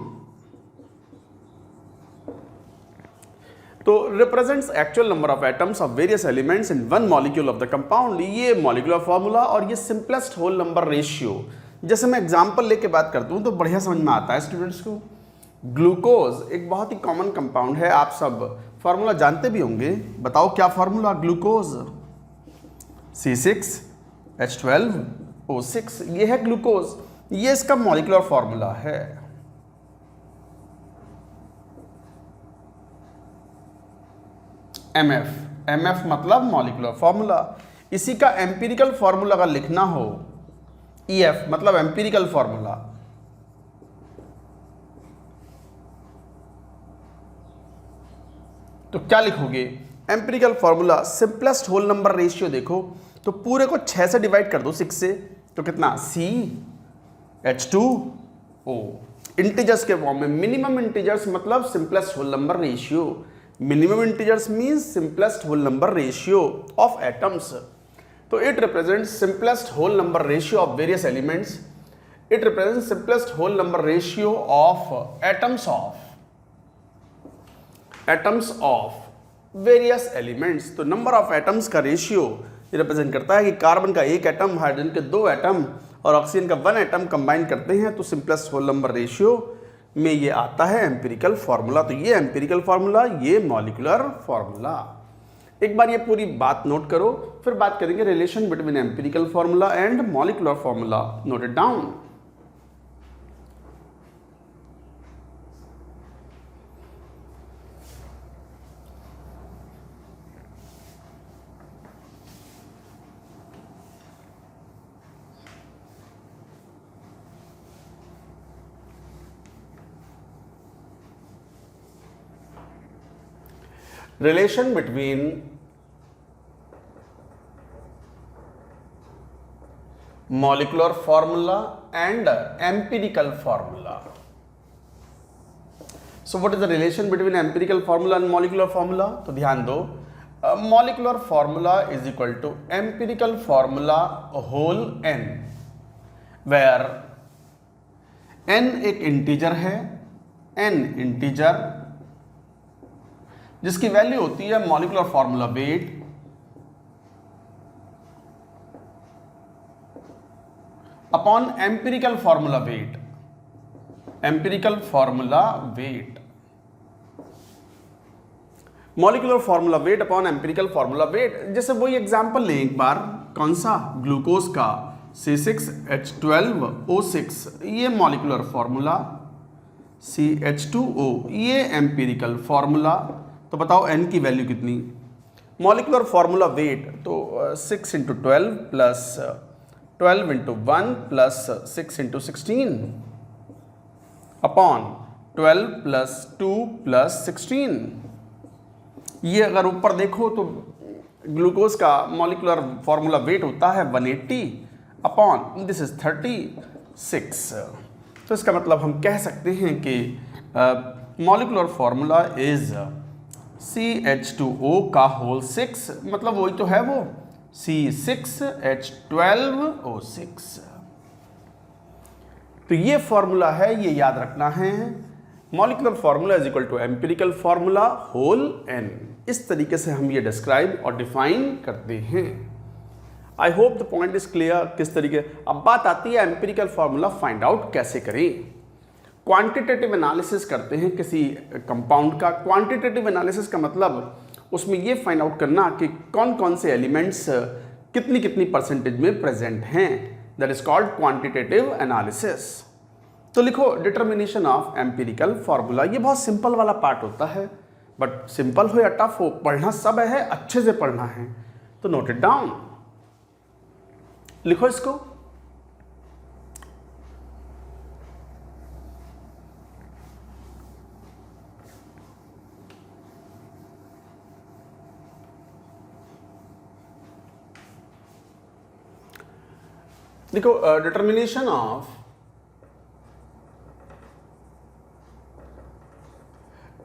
तो represents actual number of atoms of various elements in one molecule of the compound, ये molecular formula और ये simplest whole number ratio। जैसे मैं एग्जाम्पल लेके बात करता हूँ तो बढ़िया समझ में आता है स्टूडेंट्स को। ग्लूकोज एक बहुत ही कॉमन कंपाउंड है, आप सब फार्मूला जानते भी होंगे। बताओ क्या फार्मूला? ग्लूकोज C6H12O6, ये है ग्लूकोज, ये इसका मॉलिक्यूलर फार्मूला है। MF मतलब मॉलिक्यूलर फार्मूला। इसी का एम्पिरिकल फार्मूला अगर लिखना हो, EF मतलब एम्पिरिकल फार्मूला। तो क्या लिखोगे? Empirical formula simplest whole number ratio. देखो तो पूरे को 6 से डिवाइड कर दो, 6 से, तो कितना? CH2O। इंटीजर्स के फॉर्म में, मिनिमम इंटीजर्स मतलब simplest whole number ratio. Minimum integers means simplest whole number ratio of atoms. तो it represents simplest whole number ratio of various elements. It represents simplest whole number ratio of atoms of various elements. तो नंबर ऑफ एटम्स का रेशियो रिप्रेजेंट करता है कि कार्बन का एक एटम, हाइड्रोजन के 2 एटम और ऑक्सीजन का 1 एटम कंबाइन करते हैं तो सिंपलेस्ट होल नंबर रेशियो में ये आता है एम्पिरिकल फार्मूला। तो ये एम्पिरिकल फार्मूला, ये मॉलिक्यूलर फार्मूला। एक बार ये पूरी बात नोट करो, फिर बात करेंगे relation between empirical formula and molecular formula. Note it down. Relation between molecular formula and empirical formula. So what is the relation between empirical formula and molecular formula? तो ध्यान दो, molecular formula is equal to empirical formula whole n, where n एक इंटीजर है, n इंटीजर जिसकी वैल्यू होती है molecular formula weight upon empirical formula wait. Empirical formula wait, molecular formula weight upon empirical formula wait. जैसे वही एग्जांपल लें एक बार, कौन सा? ग्लूकोज का C6H12O6, ये मॉलिक्यूलर फार्मूला। CH2O, ये एम्पिरिकल फार्मूला। तो बताओ n की वैल्यू कितनी? मॉलिक्यूलर फार्मूला वेट तो 6 × 12 plus 12 × 1 plus 6 × 16 upon 12 plus 2 plus 16। ये अगर ऊपर देखो तो ग्लूकोज का मॉलिक्यूलर फार्मूला वेट होता है 180 अपॉन दिस इज 36। तो इसका मतलब हम कह सकते हैं कि मॉलिक्यूलर फार्मूला इज CH2O का होल 6, मतलब वही तो है वो C6H12O6। तो ये फॉर्मूला है, ये याद रखना है। Molecular formula is equal to empirical formula whole n। इस तरीके से हम ये डिस्क्राइब और डिफाइन करते हैं। I hope the point is clear. किस तरीके, अब बात आती है एम्पिरिकल फार्मूला फाइंड आउट कैसे करें। क्वांटिटेटिव एनालिसिस करते हैं किसी कंपाउंड का। क्वांटिटेटिव एनालिसिस का मतलब उसमें ये फाइंड आउट करना कि कौन कौन से एलिमेंट्स कितनी कितनी परसेंटेज में प्रेजेंट हैं। That is called quantitative analysis. तो लिखो डिटर्मिनेशन ऑफ एम्पिरिकल फार्मूला। ये बहुत सिंपल वाला पार्ट होता है, बट सिंपल हो या टफ हो, पढ़ना सब है, अच्छे से पढ़ना है। तो नोट इट डाउन, लिखो इसको। देखो determination of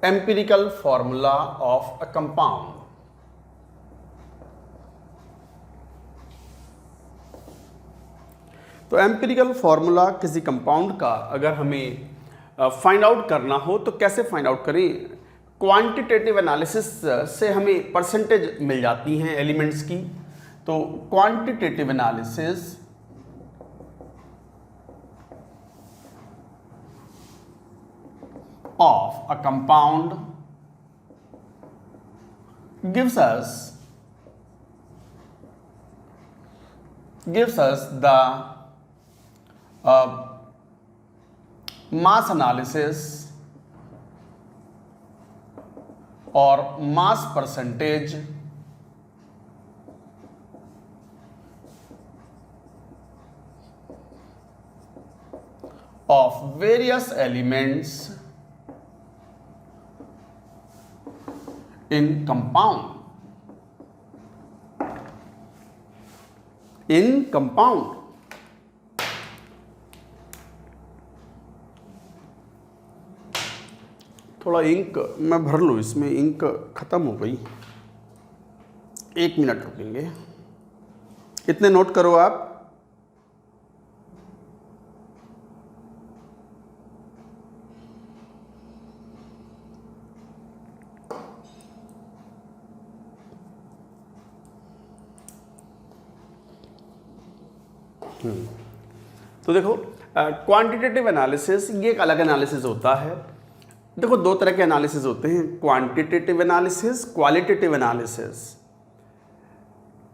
empirical formula of a compound. तो एम्पिरिकल फॉर्मूला किसी कंपाउंड का अगर हमें फाइंड आउट करना हो तो कैसे फाइंड आउट करें? क्वांटिटेटिव एनालिसिस से हमें परसेंटेज मिल जाती हैं एलिमेंट्स की। तो quantitative analysis of a compound gives us the mass analysis or mass percentage of various elements in compound. थोड़ा इंक मैं भर लूँ, इसमें इंक खत्म हो गई। 1 मिनट रुकेंगे, इतने नोट करो आप। तो देखो क्वांटिटेटिव एनालिसिस ये एक अलग एनालिसिस होता है। देखो 2 तरह के एनालिसिस होते हैं, quantitative analysis, qualitative analysis.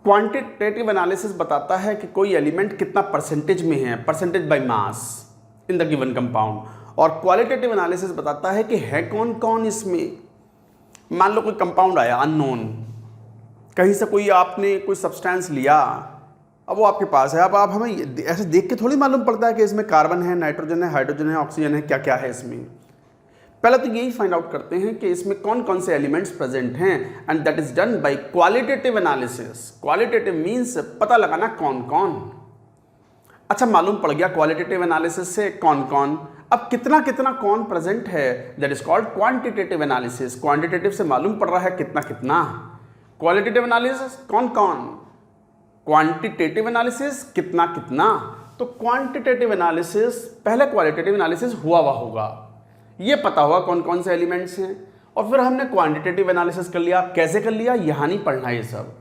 Quantitative analysis बताता है कि कोई एलिमेंट कितना परसेंटेज में है, percentage by mass in the given compound. और क्वालिटेटिव एनालिसिस बताता है कि है कौन कौन इसमें। मान लो कोई कंपाउंड आया अननोन, कहीं से कोई आपने कोई सब्सटेंस लिया, अब वो आपके पास है। अब आप हमें ऐसे देख के थोड़ी मालूम पड़ता है कि इसमें कार्बन है, नाइट्रोजन है, हाइड्रोजन है, ऑक्सीजन है, क्या क्या है इसमें। पहले तो यही फाइंड आउट करते हैं कि इसमें कौन कौन से एलिमेंट्स प्रेजेंट हैं, and that is done by qualitative analysis. Qualitative means पता लगाना कौन कौन। अच्छा, मालूम पड़ गया क्वालिटेटिव एनालिसिस से कौन कौन। अब कितना कितना कौन प्रेजेंट है, that is called quantitative analysis. Quantitative से मालूम पड़ रहा है कितना कितना, क्वालिटेटिव एनालिसिस कौन कौन, क्वांटिटेटिव एनालिसिस कितना कितना। तो क्वांटिटेटिव एनालिसिस पहले क्वालिटेटिव एनालिसिस हुआ होगा, ये पता होगा कौन कौन से एलिमेंट्स हैं, और फिर हमने क्वांटिटेटिव एनालिसिस कर लिया। कैसे कर लिया, यहाँ नहीं पढ़ना ये सब।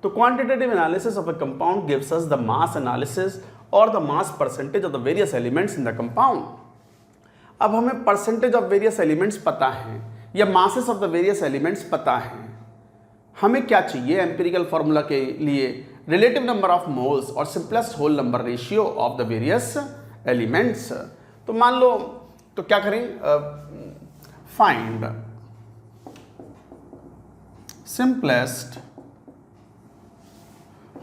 तो quantitative analysis of a compound gives us the mass analysis और the mass percentage of the various elements in the compound. अब हमें परसेंटेज ऑफ वेरियस एलिमेंट्स पता है या masses of the various elements पता है। हमें क्या चाहिए एम्पिरिकल फॉर्मूला के लिए? रिलेटिव नंबर ऑफ मोल्स और simplest whole number ratio of the various elements. तो मान लो, तो क्या करें, find simplest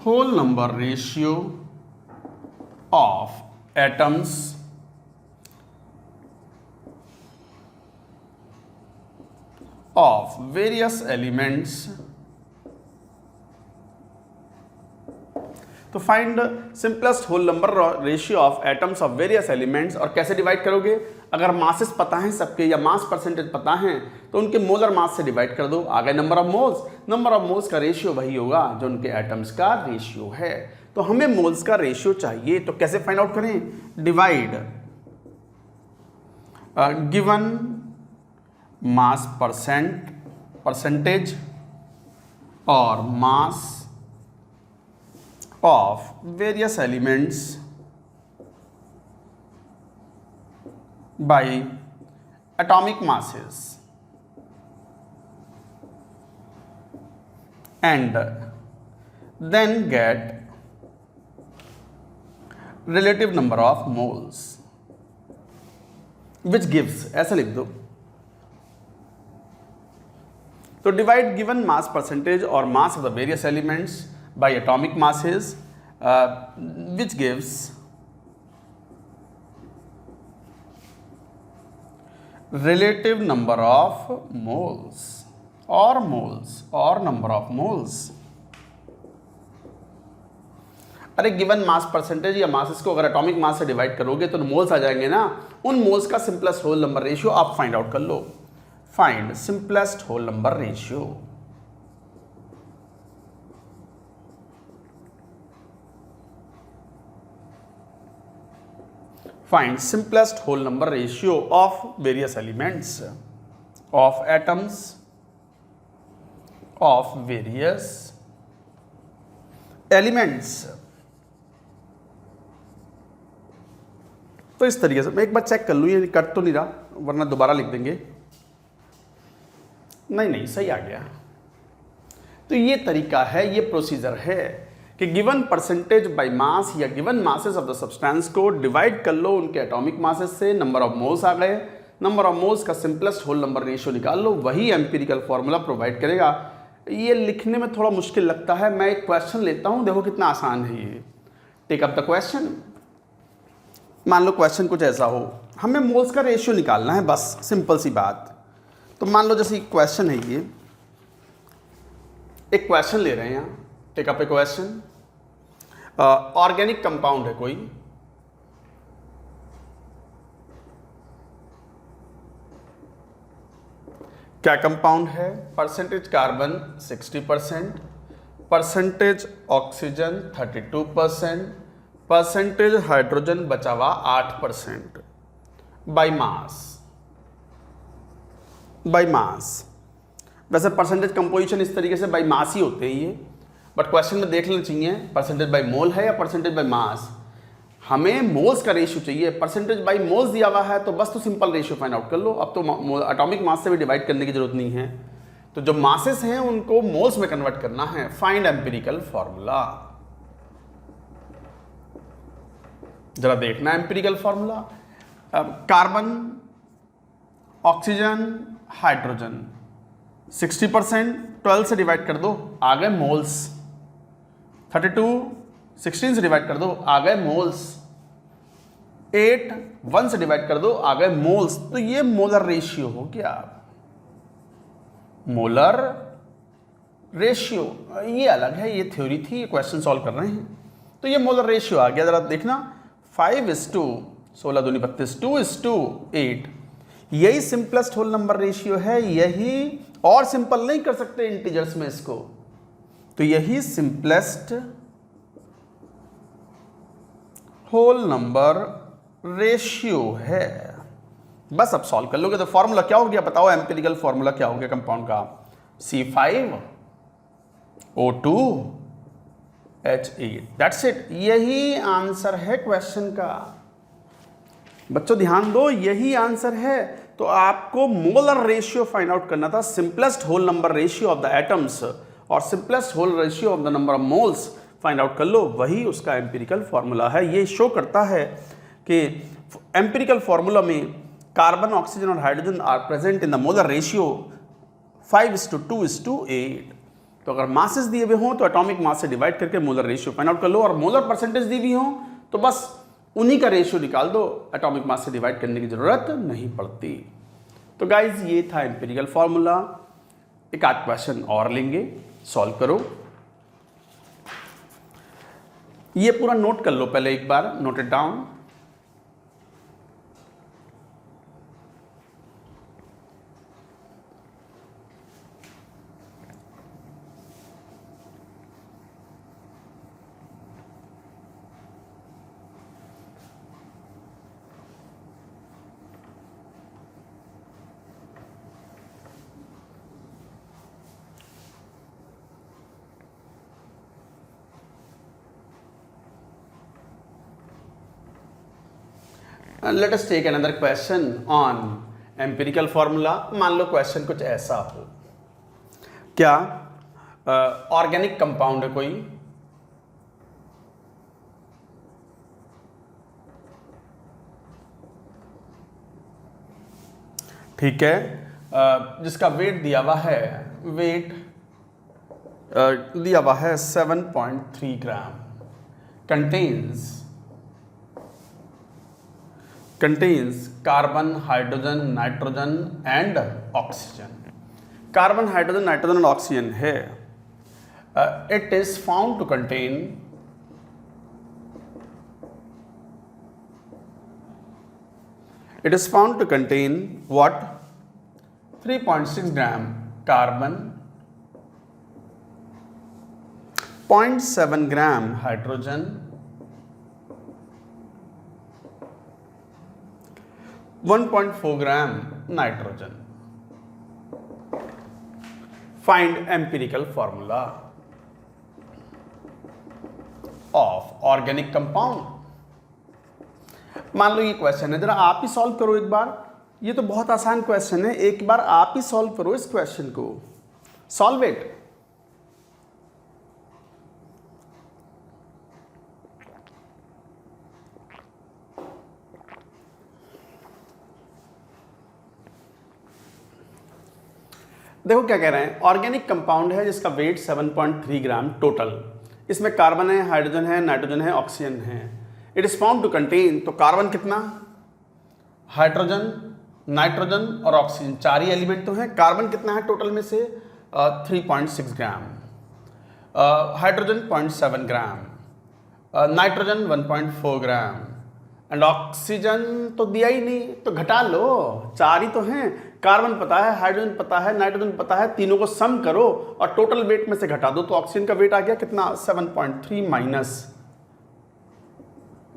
whole number ratio of atoms of various elements. तो find simplest whole number ratio of atoms of various elements. और कैसे डिवाइड करोगे? अगर मासेस पता हैं सबके या मास परसेंटेज पता हैं तो उनके मोलर मास से डिवाइड कर दो, आ गए number of moles. Number of moles का रेशियो वही होगा जो उनके एटम्स का रेशियो है। तो हमें मोल्स का रेशियो चाहिए, तो कैसे फाइंड आउट करें? डिवाइड गिवन मास परसेंटेज और मास of various elements by atomic masses and then get relative number of moles which gives, ऐसा लिख दो। तो डिवाइड गिवन मास परसेंटेज और मास of the various elements by atomic masses which gives relative number of moles or number of moles। अरे गिवन मास परसेंटेज या मासेस को अगर एटॉमिक मास से डिवाइड करोगे तो मोल्स आ जाएंगे ना, उन मोल्स का सिंपलेस्ट होल नंबर रेशियो आप फाइंड आउट कर लो। Find simplest whole number ratio. Find simplest whole number ratio of various elements of atoms of various elements। तो इस तरीके से मैं एक बार चेक कर लूँ, ये कट तो नहीं रहा, वरना दोबारा लिख देंगे। नहीं सही आ गया। तो ये तरीका है, ये प्रोसीजर है कि गिवन परसेंटेज बाय मास या given masses of the substance को डिवाइड कर लो उनके एटॉमिक मासेस से, नंबर ऑफ मोल्स आ गए, नंबर ऑफ मोल्स का सिंपलेस्ट होल नंबर रेशियो निकाल लो, वही एम्पिरिकल फॉर्मूला प्रोवाइड करेगा। ये लिखने में थोड़ा मुश्किल लगता है, मैं एक क्वेश्चन लेता हूँ, देखो कितना आसान है ये। Take up the question. मान लो क्वेश्चन कुछ ऐसा हो, हमें मोल्स का रेशियो निकालना है, बस सिंपल सी बात। तो मान लो जैसे क्वेश्चन है ये, एक क्वेश्चन ले रहे हैं यहाँ, take up a question. Organic compound है कोई, क्या कंपाउंड है? Percentage carbon 60%, percentage oxygen 32%, percentage hydrogen बचा हुआ 8%। By mass. वैसे परसेंटेज कंपोजिशन इस तरीके से बाय मास ही होते हैं ये, बट क्वेश्चन में देख लेना चाहिए परसेंटेज बाय मोल है या परसेंटेज बाय मास। हमें मोल्स का रेशियो चाहिए, परसेंटेज बाय मोल्स दिया हुआ है तो बस तो सिंपल रेशियो फाइंड आउट कर लो। अब तो एटॉमिक मास से भी डिवाइड करने की जरूरत नहीं है, तो जो मासेस हैं उनको मोल्स में कन्वर्ट करना है। Find empirical formula. जरा देखना empirical formula. Carbon, oxygen, hydrogen 60%, 12 से डिवाइड कर दो, आ गए मोल्स। 32 16 से डिवाइड कर दो, आ गए मोल्स। 8 1 से डिवाइड कर दो, आ गए मोल्स। तो ये मोलर रेशियो हो गया, मोलर रेशियो। ये अलग है, ये थ्योरी थी, ये क्वेश्चन सॉल्व कर रहे हैं। तो ये मोलर रेशियो आ गया। जरा देखना 5:16 दूनी 32, 2:8। यही सिंपलेस्ट होल नंबर रेशियो है, यही, और सिंपल नहीं कर सकते इंटीजर्स में इसको, तो यही सिंपलेस्ट होल नंबर रेशियो है। बस अब सॉल्व कर लोगे तो फॉर्मूला क्या हो गया बताओ, एम्पिरिकल फॉर्मूला क्या हो गया कंपाउंड का? C5O2H8। दैट्स इट, यही आंसर है क्वेश्चन का। बच्चों ध्यान दो, यही आंसर है। तो आपको मोलर रेशियो फाइंड आउट करना था, simplest whole number ratio of the atoms और simplest whole ratio of the number of moles find out कर लो, वही उसका एम्पिरिकल फॉर्मूला है। ये शो करता है कि एम्पिरिकल फॉर्मूला में कार्बन, ऑक्सीजन और hydrogen are present in the molar ratio 5:2:8। तो अगर मासेस दिए हुए हों तो एटॉमिक मास से डिवाइड करके मोलर रेशियो फाइंड आउट कर लो, और मोलर परसेंटेज दी हुई हो तो बस उन्हीं का रेशियो निकाल दो, एटॉमिक मास से डिवाइड करने की जरूरत नहीं पड़ती। तो गाइज ये था एम्पिरिकल फॉर्मूला। एक आध क्वेश्चन और लेंगे, सॉल्व करो। ये पूरा नोट कर लो पहले एक बार, note it down. Let us take another question on empirical formula. मान लो क्वेश्चन कुछ ऐसा हो, क्या ऑर्गेनिक कंपाउंड है कोई, ठीक है, जिसका वेट दिया हुआ है, वेट दिया हुआ है 7.3 ग्राम, contains carbon, hydrogen, nitrogen and oxygen. Carbon, hydrogen, nitrogen and oxygen है। It is found to contain it is found to contain what 3.6 gram carbon, 0.7 gram hydrogen, 1.4 gram nitrogen. Find empirical formula of organic compound. मान लो ये क्वेश्चन है, जरा आप ही सॉल्व करो एक बार. ये तो बहुत आसान क्वेश्चन है, एक बार आप ही सॉल्व करो इस क्वेश्चन को. Solve it. देखो क्या कह रहे हैं, ऑर्गेनिक कंपाउंड है जिसका वेट 7.3 ग्राम टोटल. इसमें कार्बन है, हाइड्रोजन है, नाइट्रोजन है, ऑक्सीजन है. It is found to contain, तो कार्बन कितना, हाइड्रोजन, नाइट्रोजन और ऑक्सीजन, चार ही एलिमेंट तो हैं. कार्बन कितना है टोटल में से 3.6 gram, hydrogen 0.7 gram, nitrogen 1.4 gram and oxygen तो दिया ही नहीं, तो घटा लो. चार ही तो हैं. कार्बन पता है, हाइड्रोजन पता है, नाइट्रोजन पता है, तीनों को सम करो और टोटल वेट में से घटा दो, तो ऑक्सीजन का वेट आ गया कितना, 7.3 माइनस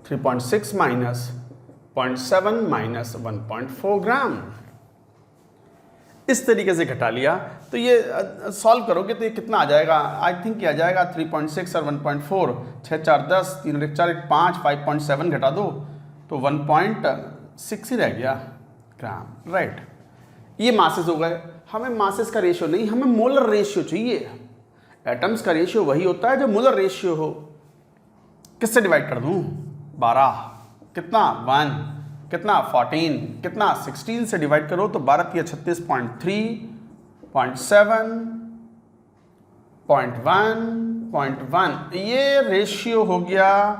3.6 माइनस 0.7 माइनस 1.4 ग्राम. इस तरीके से घटा लिया. तो ये सॉल्व करोगे तो ये कितना आ जाएगा, आई थिंक आ जाएगा 3.6 और 1.4, 6 4 10, 3 1 4 1 5, 5.7 घटा दो तो 1.6 ही रह गया ग्राम. राइट. ये मासेस हो गए. हमें मासेस का रेशियो नहीं, हमें मोलर रेशियो चाहिए. एटम्स का रेशियो वही होता है जो मोलर रेशियो हो. किससे डिवाइड कर दूं, 12 कितना 1 कितना 14 कितना 16 से डिवाइड करो तो 12 या 36.3 0.7 0.1 0.1. ये रेशियो हो गया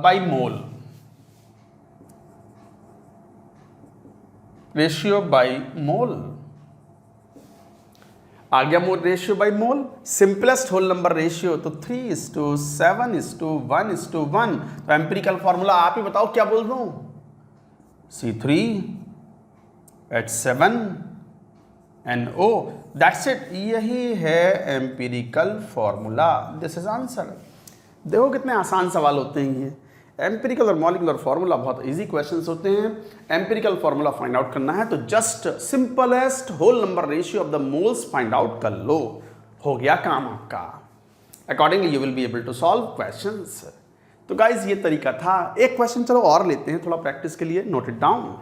by mole, ratio by mole आ गया. Mole ratio by mole. Simplest whole number ratio तो 3:7:1:1. तो एम्पिरिकल फॉर्मूला आप ही बताओ क्या बोल रहा हूं, C3H7NO. That's it. यही है empirical formula. This is answer. देखो कितने आसान सवाल होते हैं ये. एम्पिरिकल और मॉलिक्यूलर फॉर्मूला बहुत इजी क्वेश्चंस होते हैं. एम्पिरिकल फॉर्मूला फाइंड आउट करना है तो just simplest whole number ratio of the moles find out कर लो, हो गया काम आपका. Accordingly you will be able to solve questions. तो गाइज ये तरीका था. एक क्वेश्चन चलो और लेते हैं थोड़ा प्रैक्टिस के लिए. Note it down.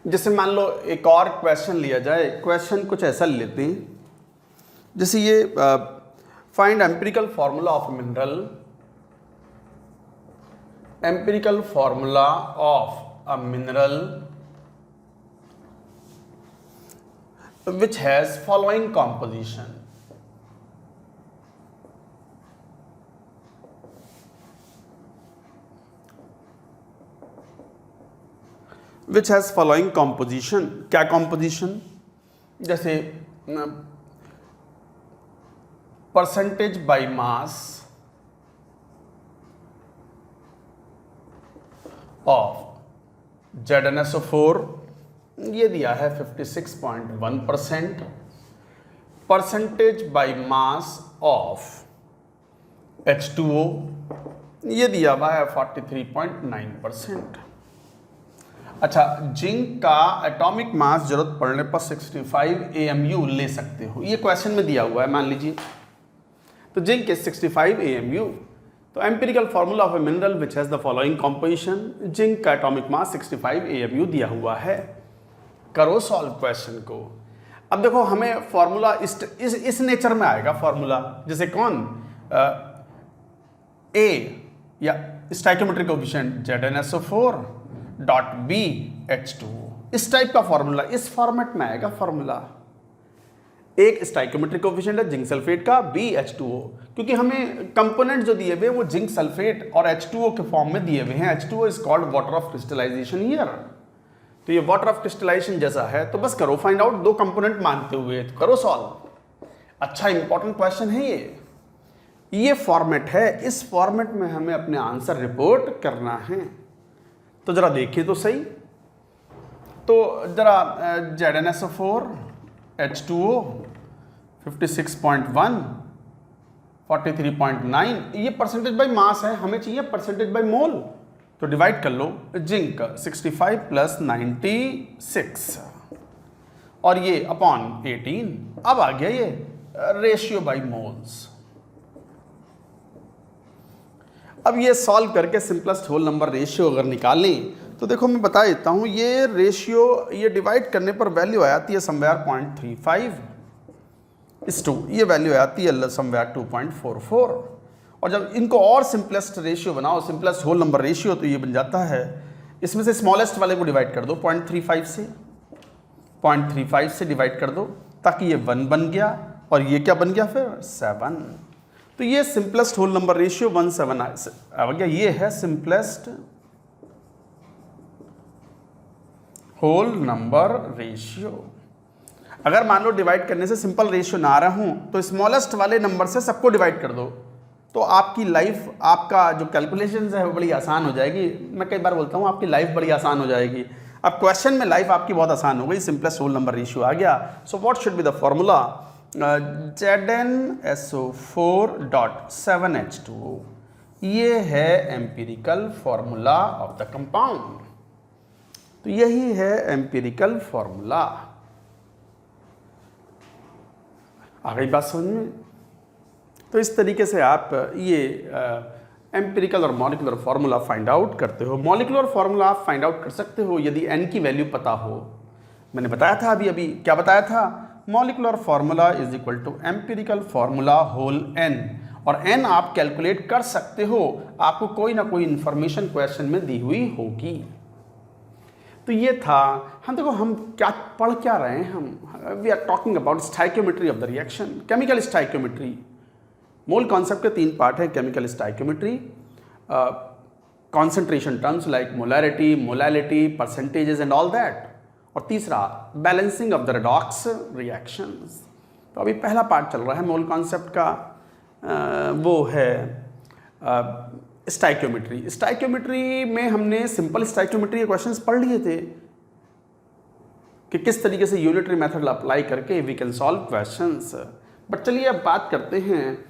जैसे मान लो एक और क्वेश्चन लिया जाए. क्वेश्चन कुछ ऐसा लेते हैं जैसे ये find empirical formula of mineral. Empirical formula of a mineral which has following composition. Which has following composition. क्या composition? जैसे percentage by mass of ZnSO4 ये दिया है 56.1%. Percentage by mass of H2O ये दिया हुआ है 43.9%. अच्छा, जिंक का एटॉमिक मास जरूरत पड़ने पर 65 AMU ले सकते हो, ये क्वेश्चन में दिया हुआ है मान लीजिए. तो जिंक इज 65 AMU. तो empirical formula of a mineral which has the following composition. Zinc का एटॉमिक मास 65 AMU दिया हुआ है. करो सॉल्व क्वेश्चन को. अब देखो हमें फॉर्मूला इस नेचर में आएगा फॉर्मूला, जैसे कौन ए या stoichiometric coefficient ZnSO4 dot B H2O, इस टाइप का फॉर्मूला, इस फॉर्मेट में आएगा फॉर्मूला. एक स्टाइकोमेट्रिक कोफिशिएंट है जिंक सल्फेट का, बी H2O, क्योंकि हमें कंपोनेंट जो दिए हुए हैं वो जिंक सल्फेट और H2O के फॉर्म में दिए हुए हैं। H2O is called water of crystallization here. तो ये वाटर ऑफ क्रिस्टलाइजेशन जैसा है, तो बस करो फाइंड आउट, दो कंपोनेंट मानते हुए तो करो सॉल्व। अच्छा इंपॉर्टेंट क्वेश्चन है ये फॉर्मेट है, इस फॉर्मेट में हमें अपने आंसर रिपोर्ट करना है। तो जरा देखिए तो सही, तो जरा ZnSO4 H2O 56.1 43.9, ये परसेंटेज बाय मास है, हमें चाहिए परसेंटेज बाय मोल। तो डिवाइड कर लो, जिंक 65 प्लस 96 और ये अपॉन 18। अब आ गया ये रेशियो बाय मोल्स। अब ये सॉल्व करके सिंपलेस्ट होल नंबर रेशियो अगर निकालें तो देखो मैं बता देता हूँ, ये रेशियो ये डिवाइड करने पर वैल्यू आती है समवेयर 0.35:2, ये वैल्यू आती है समवेयर 2.44। और जब इनको और सिंपलेस्ट रेशियो बनाओ, सिंपलेस्ट होल नंबर रेशियो, तो ये बन जाता है, इसमें से स्मॉलेस्ट वाले को डिवाइड कर दो 0.35 से डिवाइड कर दो, ताकि ये 1 बन गया और ये क्या बन गया फिर 7। तो ये सिंपलेस्ट होल नंबर रेशियो 17 आ गया। ये है सिंपलेस्ट होल नंबर रेशियो। अगर मान लो डिवाइड करने से सिंपल रेशियो ना आ रहा हूं तो स्मॉलेस्ट वाले नंबर से सबको डिवाइड कर दो, तो आपकी लाइफ, आपका जो कैलकुलेशंस है वो बड़ी आसान हो जाएगी। मैं कई बार बोलता हूँ आपकी लाइफ बड़ी आसान हो जाएगी। अब क्वेश्चन में लाइफ आपकी बहुत आसान हो गई, सिंपलेस्ट होल नंबर रेशियो आ गया। So what should be the formula? ZnSO4.7H2O, ये है empirical formula of the compound. तो यही है एम्पिरिकल फॉर्मूला। आ गई बात समझ में? तो इस तरीके से आप ये एम्पिरिकल और मॉलिक्यूलर फार्मूला फाइंड आउट करते हो। मॉलिक्यूलर फार्मूला आप फाइंड आउट कर सकते हो यदि n की वैल्यू पता हो। मैंने बताया था अभी क्या बताया था? Molecular formula is equal to empirical formula whole n, और n आप कैलकुलेट कर सकते हो, आपको कोई ना कोई इंफॉर्मेशन क्वेश्चन में दी हुई होगी। तो ये था, हम देखो हम क्या पढ़ क्या रहे हैं, हम we are talking about stoichiometry of the reaction, chemical stoichiometry. Mole concept के 3 पार्ट है, chemical stoichiometry, concentration terms like molarity, molality, percentages and all that, और तीसरा balancing of the redox reactions. तो अभी पहला पार्ट चल रहा है मोल कॉन्सेप्ट का, वो है स्टाइकियोमेट्री। स्टाइकियोमेट्री में हमने सिंपल स्टाइकियोमेट्री के क्वेश्चंस पढ़ लिए थे कि किस तरीके से यूनिटरी मेथड अप्लाई करके we can solve questions. But चलिए अब बात करते हैं,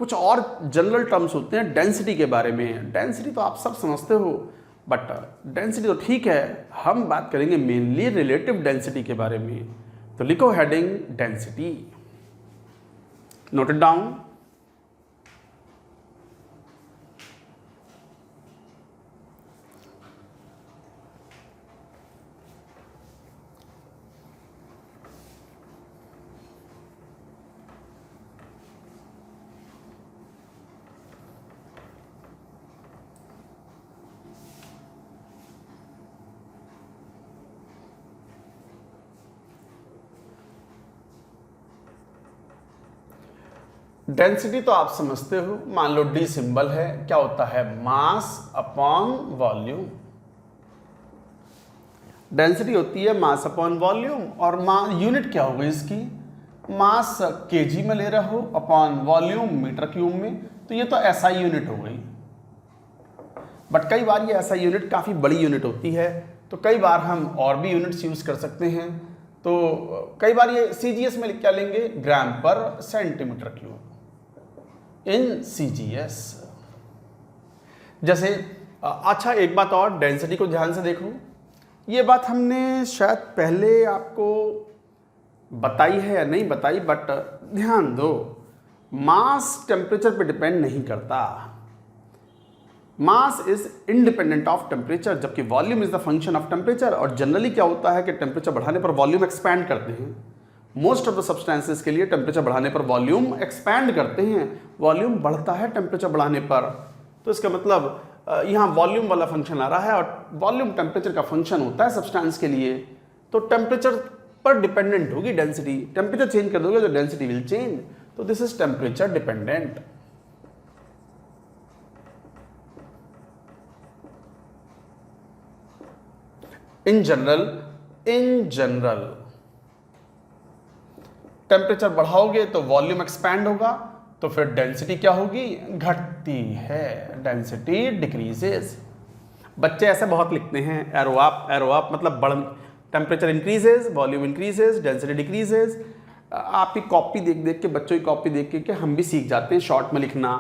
कुछ और जनरल टर्म्स होते हैं डेंसिटी के बारे में। डेंसिटी तो आप सब समझते हो, बट डेंसिटी तो ठीक है, हम बात करेंगे मेनली रिलेटिव डेंसिटी के बारे में। तो लिखो heading density, note it down. Density तो आप समझते हो, मान लो D सिंबल है, क्या होता है? Mass upon volume. डेंसिटी होती है मास अपॉन वॉल्यूम, और यूनिट क्या होगी इसकी? मास kg में ले रहे हो अपॉन वॉल्यूम मीटर क्यूब में, तो ये तो SI यूनिट हो गई। बट कई बार ये SI यूनिट काफ़ी बड़ी यूनिट होती है, तो कई बार हम और भी यूनिट्स यूज़ कर सकते हैं। तो कई बार ये CGS में क्या लेंगे? ग्राम पर सेंटीमीटर क्यूब इन CGS। जैसे अच्छा एक बात और, डेंसिटी को ध्यान से देखो, ये बात हमने शायद पहले आपको बताई है या नहीं बताई, बट ध्यान दो, मास टेम्परेचर पे डिपेंड नहीं करता। Mass is independent of temperature, जबकि volume is the function of temperature. और जनरली क्या होता है कि टेम्परेचर बढ़ाने पर वॉल्यूम एक्सपैंड करते हैं। मोस्ट ऑफ द सब्सटेंसेस के लिए टेम्परेचर बढ़ाने पर वॉल्यूम एक्सपैंड करते हैं, वॉल्यूम बढ़ता है टेम्परेचर बढ़ाने पर। तो इसका मतलब यहाँ वॉल्यूम वाला फंक्शन आ रहा है, और वॉल्यूम टेम्परेचर का फंक्शन होता है सब्सटेंस के लिए। तो टेम्परेचर पर डिपेंडेंट होगी डेंसिटी। टेम्परेचर चेंज कर दोगे तो डेंसिटी विल चेंज, तो this is temperature dependent. In general temperature बढ़ाओगे तो वॉल्यूम एक्सपैंड होगा, तो फिर डेंसिटी क्या होगी, घटती है, डेंसिटी डिक्रीजेस। बच्चे ऐसे बहुत लिखते हैं एरो अप मतलब बढ़, temperature increases, volume increases, density decreases. आपकी कॉपी देख देख के, बच्चों की कॉपी देख के हम भी सीख जाते हैं शॉर्ट में लिखना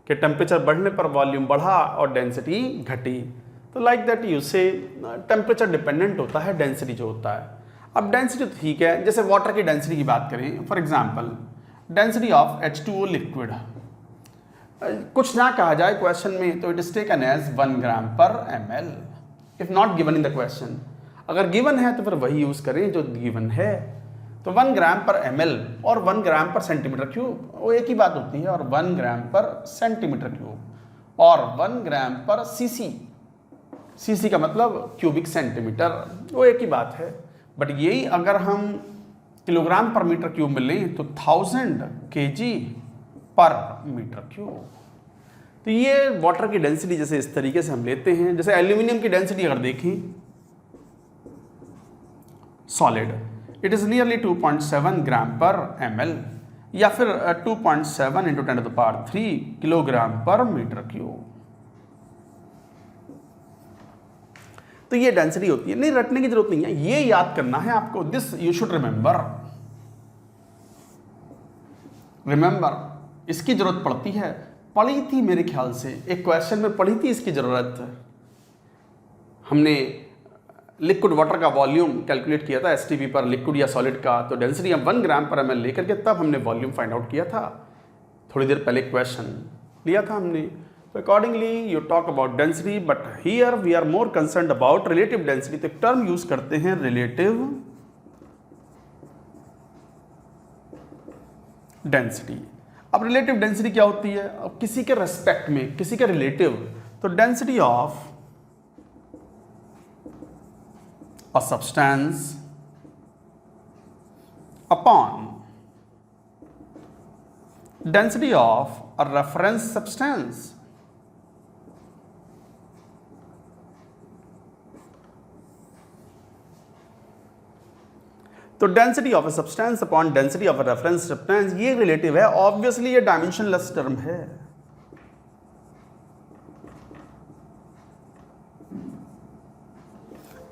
कि टेम्परेचर बढ़ने पर वॉल्यूम बढ़ा और डेंसिटी घटी। तो लाइक दैट यू से टेम्परेचर डिपेंडेंट होता है डेंसिटी जो होता है। अब डेंसिटी तो ठीक है, जैसे वाटर की डेंसिटी की बात करें, for example density of H2O liquid, कुछ ना कहा जाए क्वेश्चन में तो it is taken as 1 gram पर ml if not given in the question. अगर गिवन है तो फिर वही यूज करें जो गिवन है। तो 1 ग्राम पर ml और 1 ग्राम पर सेंटीमीटर क्यूब वो एक ही बात होती है, और 1 ग्राम पर सेंटीमीटर क्यूब और 1 ग्राम पर सीसी का मतलब क्यूबिक सेंटीमीटर, वो एक ही बात है। बट यही अगर हम किलोग्राम पर मीटर क्यूब में लें तो 1000 kg पर मीटर क्यूब। तो ये वाटर की डेंसिटी जैसे इस तरीके से हम लेते हैं। जैसे एल्यूमिनियम की डेंसिटी अगर देखें सॉलिड, इट इज नियरली 2.7 ग्राम पर ml या फिर 2.7 इंटू 10⁻³ किलोग्राम पर मीटर क्यूब। तो ये डेंसिटी होती है, नहीं रटने की जरूरत नहीं है, ये याद करना है आपको। दिस यू शुड रिमेंबर, इसकी जरूरत पड़ती है, पड़ी थी मेरे ख्याल से, एक क्वेश्चन में पड़ी थी इसकी जरूरत। हमने लिक्विड वाटर का वॉल्यूम कैलकुलेट किया था एसटीपी पर, लिक्विड या सॉलिड का, तो डेंसिटी हम 1 ग्राम पर ml लेकर के तब हमने वॉल्यूम फाइंड आउट किया था। थोड़ी देर पहले क्वेश्चन लिया था हमने। तो accordingly you talk about density, but here we are more concerned about relative density. तो एक टर्म यूज करते हैं रिलेटिव डेंसिटी। अब रिलेटिव डेंसिटी क्या होती है, अब किसी के रेस्पेक्ट में, किसी के रिलेटिव, तो density of a substance upon density of a reference substance. तो density of a substance upon density of a reference substance, ये रिलेटिव है। ऑब्वियसली ये डायमेंशनलेस टर्म है।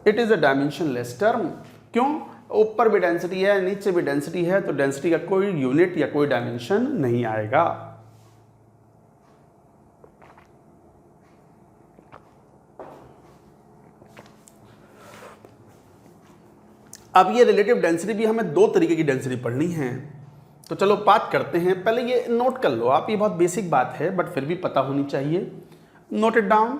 It is a dimensionless term. क्यों? ऊपर भी डेंसिटी है, नीचे भी डेंसिटी है, तो डेंसिटी का कोई यूनिट या कोई डायमेंशन नहीं आएगा। अब ये रिलेटिव डेंसिटी भी हमें 2 तरीके की डेंसिटी पढ़नी है, तो चलो बात करते हैं। पहले ये नोट कर लो आप, ये बहुत बेसिक बात है बट फिर भी पता होनी चाहिए। Note it down.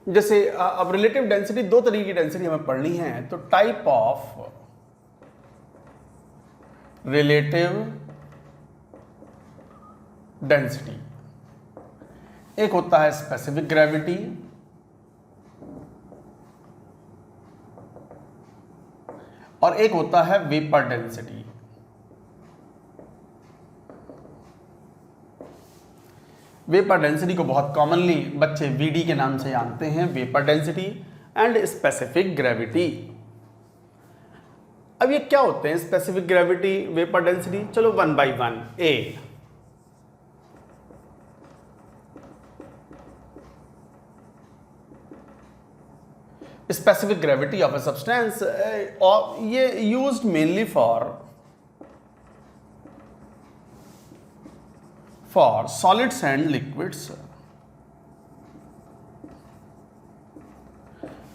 जैसे अब रिलेटिव डेंसिटी 2 तरीके की डेंसिटी हमें पढ़नी है, तो टाइप ऑफ रिलेटिव डेंसिटी, एक होता है स्पेसिफिक ग्रेविटी, और एक होता है वेपर डेंसिटी। वेपर डेंसिटी को बहुत कॉमनली बच्चे वीडी के नाम से जानते हैं, vapour density and specific gravity. अब ये क्या होते हैं स्पेसिफिक ग्रेविटी, वेपर डेंसिटी? चलो 1 by 1। A, specific gravity of a substance, ये used mainly for solids and liquids।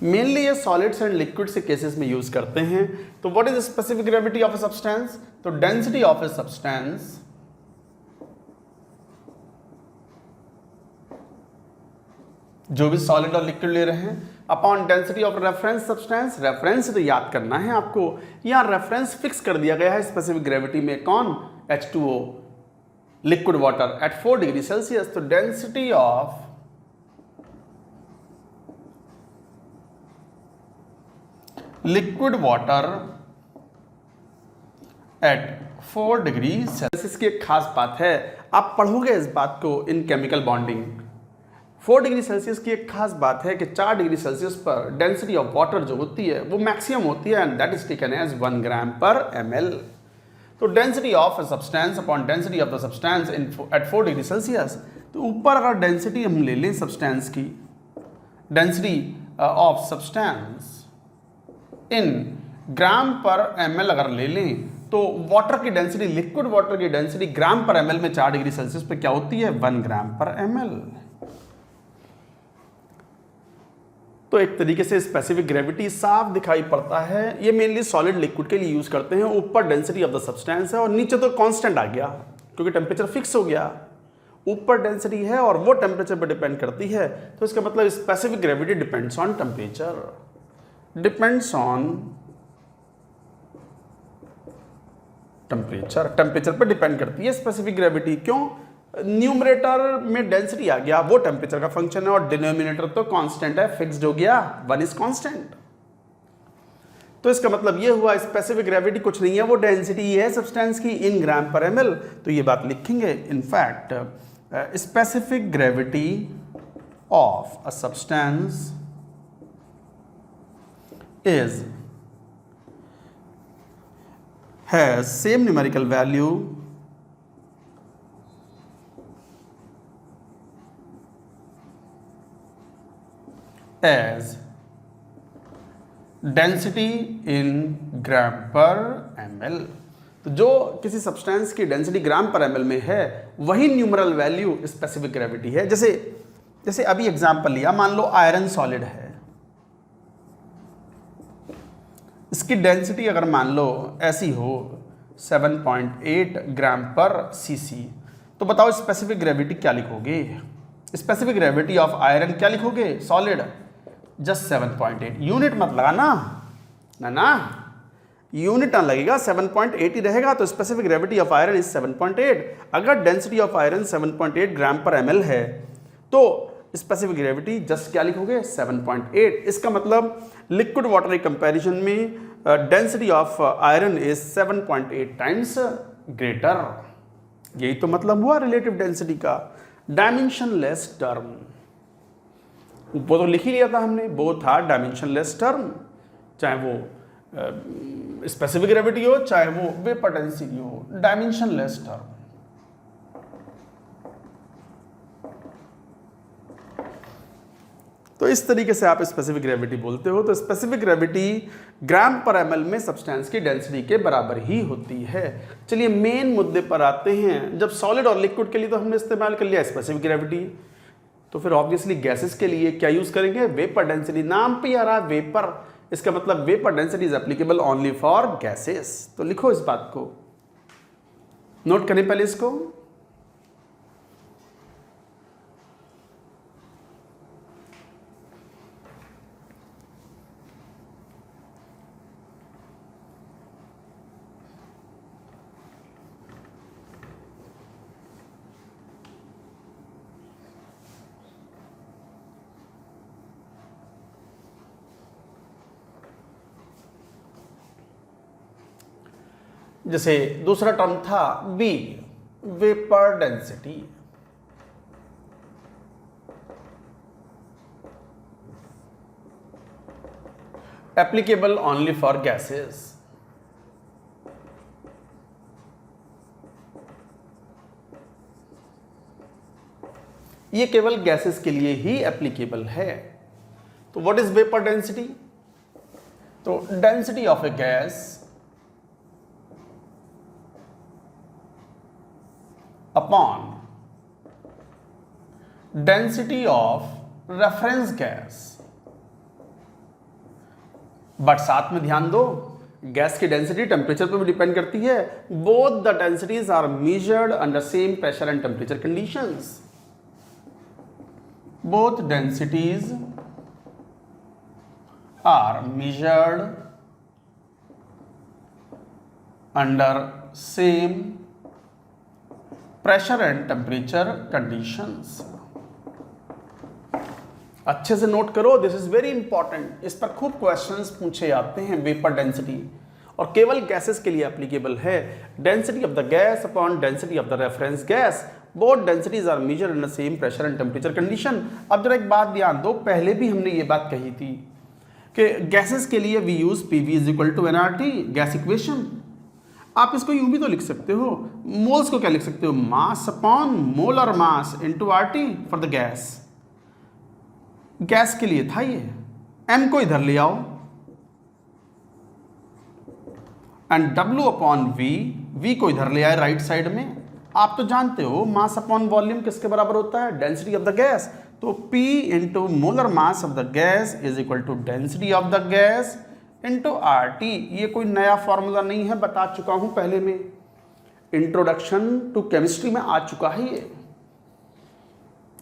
Mainly ये सॉलिड्स एंड लिक्विड्स के केसेस में यूज करते हैं। तो what is specific gravity of a substance? तो डेंसिटी ऑफ ए सब्सटेंस जो भी सॉलिड और लिक्विड ले रहे हैं, upon density of reference substance, reference तो याद करना है आपको, यहाँ रेफरेंस फिक्स कर दिया गया है स्पेसिफिक ग्रेविटी में, कौन, H2O liquid water at 4 degree Celsius. तो density of liquid water at 4 degree Celsius की एक खास बात है, आप पढ़ोगे इस बात को in chemical bonding. 4 degree Celsius की एक खास बात है कि 4 डिग्री सेल्सियस पर डेंसिटी ऑफ वाटर जो होती है वो मैक्सिमम होती है, and that is taken as 1 gram पर ml। तो density of a substance upon density of the substance at 4 degree Celsius, तो ऊपर अगर डेंसिटी हम ले लें सब्सटेंस की, density of substance in gram पर ml अगर ले लें, तो वाटर की डेंसिटी, लिक्विड वाटर की डेंसिटी ग्राम पर ml में 4 डिग्री सेल्सियस पे क्या होती है, 1 ग्राम पर ml। तो एक तरीके से स्पेसिफिक ग्रेविटी साफ दिखाई पड़ता है। ये मेनली सॉलिड लिक्विड के लिए यूज करते हैं। ऊपर डेंसिटी ऑफ द सब्सटेंस है और नीचे तो कांस्टेंट आ गया क्योंकि टेम्परेचर फिक्स हो गया। ऊपर डेंसिटी है और वो टेम्परेचर पर डिपेंड करती है, तो इसका मतलब specific gravity depends on temperature, depends on temperature, temperature पर डिपेंड करती है स्पेसिफिक ग्रेविटी। क्यों, न्यूमरेटर में डेंसिटी आ गया, वो टेम्परेचर का फंक्शन है, और डिनोमिनेटर तो कांस्टेंट है, फिक्स्ड हो गया, 1 इज कांस्टेंट। तो इसका मतलब ये हुआ स्पेसिफिक ग्रेविटी कुछ नहीं है, वो डेंसिटी है सब्सटेंस की इन ग्राम पर ml। तो ये बात लिखेंगे, in fact specific gravity of a substance is has same numerical value as density in gram per ml। तो जो किसी सब्सटेंस की डेंसिटी ग्राम पर ml में है वही न्यूमरल वैल्यू स्पेसिफिक ग्रेविटी है। जैसे अभी एग्जांपल लिया, मान लो आयरन सॉलिड है, इसकी डेंसिटी अगर मान लो ऐसी हो 7.8 ग्राम पर cc, तो बताओ स्पेसिफिक ग्रेविटी क्या लिखोगे? स्पेसिफिक ग्रेविटी ऑफ आयरन क्या लिखोगे? Solid just 7.8। यूनिट मत लगाना, ना यूनिट ना लगेगा, 7.8 ही रहेगा। तो specific gravity of iron is 7.8। अगर डेंसिटी ऑफ आयरन 7.8 ग्राम पर ml है तो स्पेसिफिक ग्रेविटी जस्ट क्या लिखोगे? 7.8। इसका मतलब लिक्विड वाटर के कंपैरिजन में density of iron is 7.8 times greater. यही तो मतलब हुआ रिलेटिव डेंसिटी का। डायमेंशनलेस टर्म वो तो लिख ही लिया था हमने, वो था डायमेंशनलेस टर्म, चाहे वो स्पेसिफिक ग्रेविटी हो चाहे वो वेपर डेंसिटी हो, डायमेंशनलेस टर्म। तो इस तरीके से आप स्पेसिफिक ग्रेविटी बोलते हो। तो स्पेसिफिक ग्रेविटी ग्राम पर ml में सब्सटेंस की डेंसिटी के बराबर ही होती है। चलिए मेन मुद्दे पर आते हैं। जब सॉलिड और लिक्विड के लिए तो हमने इस्तेमाल कर लिया स्पेसिफिक ग्रेविटी, तो फिर ऑब्वियसली गैसेस के लिए क्या यूज करेंगे? Vapour density. नाम पे आ रहा है वेपर, इसका मतलब vapour density is applicable only for gases. तो लिखो इस बात को, नोट करें पहले इसको। जैसे दूसरा टर्म था V, vapour density. Applicable only for gases. ये केवल गैसेस के लिए ही एप्लीकेबल है। तो व्हाट इज वेपर डेंसिटी? तो density of a gas upon density of reference gas. But साथ में ध्यान दो, गैस की डेंसिटी टेम्परेचर पर भी डिपेंड करती है। Both the densities are measured under same pressure and temperature conditions. both densities are measured under same pressure and temperature conditions. अच्छे से नोट करो, दिस इज वेरी इंपॉर्टेंट। इस पर खूब क्वेश्चंस पूछे जाते हैं। वेपर डेंसिटी और केवल गैसेस के लिए एप्लीकेबल है। Density of the gas upon density of the reference gas, both densities are measured in the same pressure and temperature condition. अब जरा एक बात ध्यान दो, पहले भी हमने ये बात कही थी कि गैसेस के लिए we use PV is equal to nRT, gas equation. आप इसको यूं भी तो लिख सकते हो, मोल्स को क्या लिख सकते हो, mass upon molar mass into RT for the gas. Gas के लिए था ये, m को इधर ले आओ एंड W अपॉन V को इधर ले आए राइट साइड में। आप तो जानते हो मास अपॉन वॉल्यूम किसके बराबर होता है, डेंसिटी ऑफ द गैस। तो P into molar mass of the gas is equal to density of the gas into RT। ये कोई नया फॉर्मूला नहीं है, बता चुका हूं पहले में, इंट्रोडक्शन टू केमिस्ट्री में आ चुका है ये।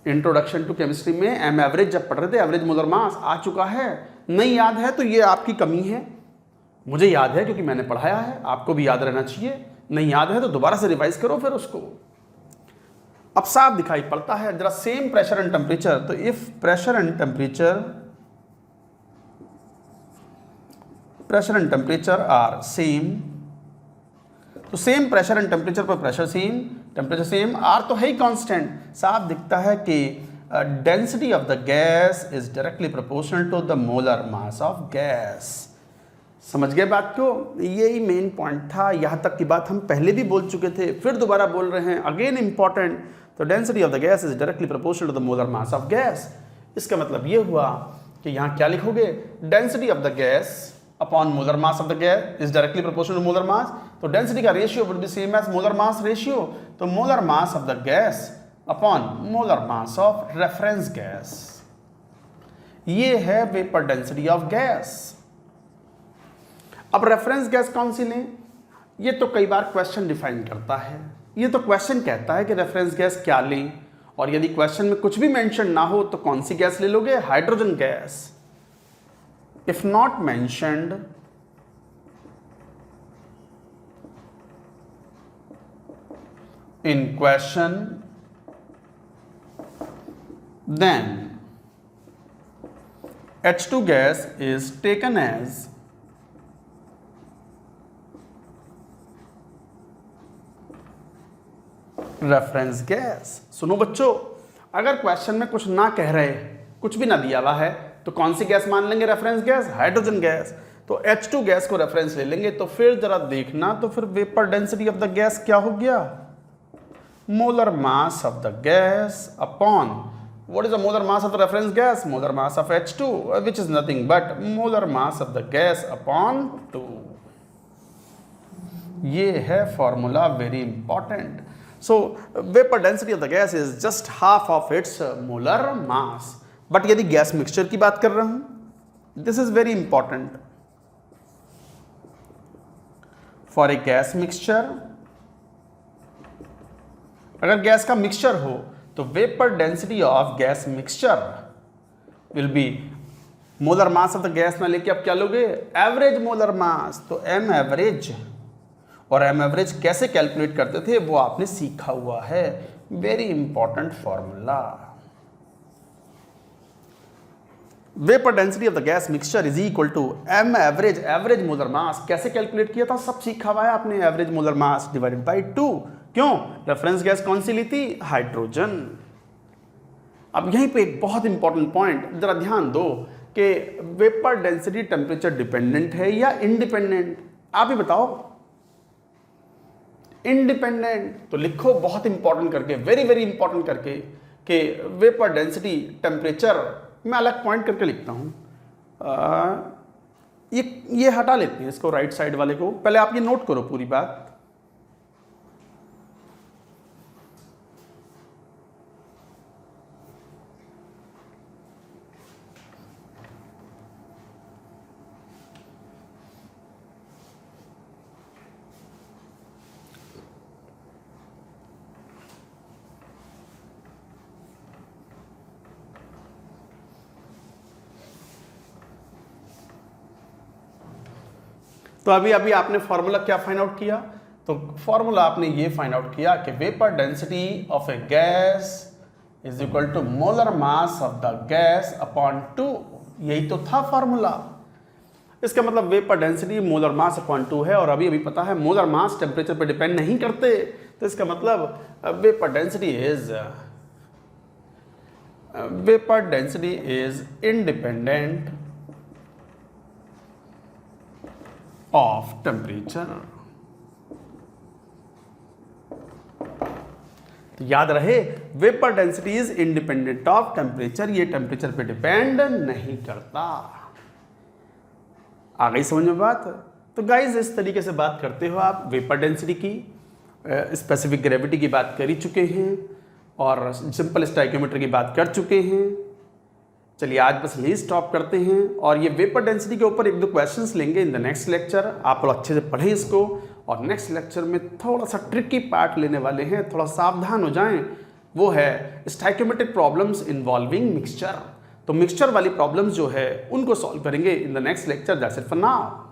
इंट्रोडक्शन टू केमिस्ट्री में एम एवरेज जब पढ़ रहे थे, एवरेज मोलर मास आ चुका है। नहीं याद है तो ये आपकी कमी है, मुझे याद है क्योंकि मैंने पढ़ाया है, आपको भी याद रहना चाहिए। नहीं याद है तो दोबारा से रिवाइज करो फिर उसको। अब साफ दिखाई पड़ता है जरा, सेम प्रेशर एंड टेम्परेचर। तो if pressure and temperature are same, तो सेम प्रेशर एंड टेम्परेचर पर pressure same, temperature same, R तो है ही कांस्टेंट। साफ दिखता है कि density of the gas is directly proportional to the molar mass of gas. समझ गए बात को? यही मेन पॉइंट था। यहां तक की बात हम पहले भी बोल चुके थे, फिर दोबारा बोल रहे हैं, अगेन इंपॉर्टेंट। तो density of the gas is directly proportional to the molar mass of gas. इसका मतलब ये हुआ कि यहां क्या लिखोगे, density of the gas upon molar mass of the gas is directly proportional to molar mass. तो डेंसिटी का ratio would be same as molar mass ratio. तो molar mass of the gas upon molar mass of reference gas, ये है वेपर डेंसिटी ऑफ गैस। अब रेफरेंस गैस कौन सी लें, ये तो कई बार क्वेश्चन डिफाइन करता है। ये तो क्वेश्चन कहता है कि रेफरेंस गैस क्या लें, और यदि क्वेश्चन में कुछ भी मेंशन ना हो तो कौन सी गैस ले लोगे, hydrogen gas. If not mentioned, in question, then H2 gas is taken as reference gas. सुनो बच्चों, अगर क्वेश्चन में कुछ ना कह रहे, कुछ भी ना दिया हुआ है, तो कौन सी गैस मान लेंगे रेफरेंस गैस, हाइड्रोजन गैस। तो H2 गैस को रेफरेंस ले लेंगे। तो फिर जरा देखना, तो फिर vapour density of the gas क्या हो गया, molar mass of the gas upon what is the molar mass of the reference gas, molar mass of H2 which is nothing but molar mass of the gas upon 2। ये है formula, very important. So vapour density of the gas is just half of its molar mass. But यदि गैस मिक्सचर की बात कर रहा हूं, this is very important. For a gas mixture, अगर गैस का मिक्सचर हो तो vapour density of gas mixture will be molar mass of the gas ना लेके आप क्या लोगे, एवरेज मोलर मास। तो एम एवरेज, और एम एवरेज कैसे कैलकुलेट करते थे वो आपने सीखा हुआ है, very important formula. Vapour density of the gas mixture is equal to M average, average molar mass. कैसे कैलकुलेट किया था, सब सीखा हुआ है आपने, average molar mass divided by 2। क्यों, रेफरेंस गैस कौन सी ली थी, हाइड्रोजन। अब यहीं पे एक बहुत इंपॉर्टेंट पॉइंट जरा ध्यान दो कि वेपर डेंसिटी टेम्परेचर डिपेंडेंट है या इंडिपेंडेंट, आप ही बताओ। इंडिपेंडेंट तो लिखो बहुत इंपॉर्टेंट करके, वेरी वेरी इंपॉर्टेंट करके, कि वेपर डेंसिटी टेम्परेचर, मैं अलग पॉइंट करके लिखता हूं। ये हटा लेते हैं इसको, राइट साइड वाले को। पहले आप ये नोट करो पूरी बात। तो अभी अभी आपने फॉर्मूला क्या फाइंड आउट किया? तो फॉर्मूला आपने ये फाइंड आउट किया कि vapour density of a gas is equal to molar mass of the gas upon 2। यही तो था फॉर्मूला। इसका मतलब vapour density molar mass upon 2 है, और अभी अभी पता है मोलर मास टेम्परेचर पे डिपेंड नहीं करते। तो इसका मतलब vapour density is independent of temperature. तो याद रहे, vapour density is independent of temperature, ये टेम्परेचर पे डिपेंड नहीं करता। आ गई समझ में बात? तो गाइज इस तरीके से बात करते हो आप वेपर डेंसिटी की, स्पेसिफिक ग्रेविटी की बात कर ही चुके हैं, और सिंपल स्टाइकियोमीटर की बात कर चुके हैं। चलिए आज बस यही स्टॉप करते हैं, और ये वेपर डेंसिटी के ऊपर 1-2 क्वेश्चंस लेंगे इन द नेक्स्ट लेक्चर। आप लोग अच्छे से पढ़ें इसको, और नेक्स्ट लेक्चर में थोड़ा सा ट्रिकी पार्ट लेने वाले हैं, थोड़ा सावधान हो जाएं। वो है स्टाइकियोमेट्रिक प्रॉब्लम्स इन्वॉल्विंग मिक्सचर। तो मिक्सचर वाली प्रॉब्लम्स जो है उनको सॉल्व करेंगे in the next lecture. That's it for now.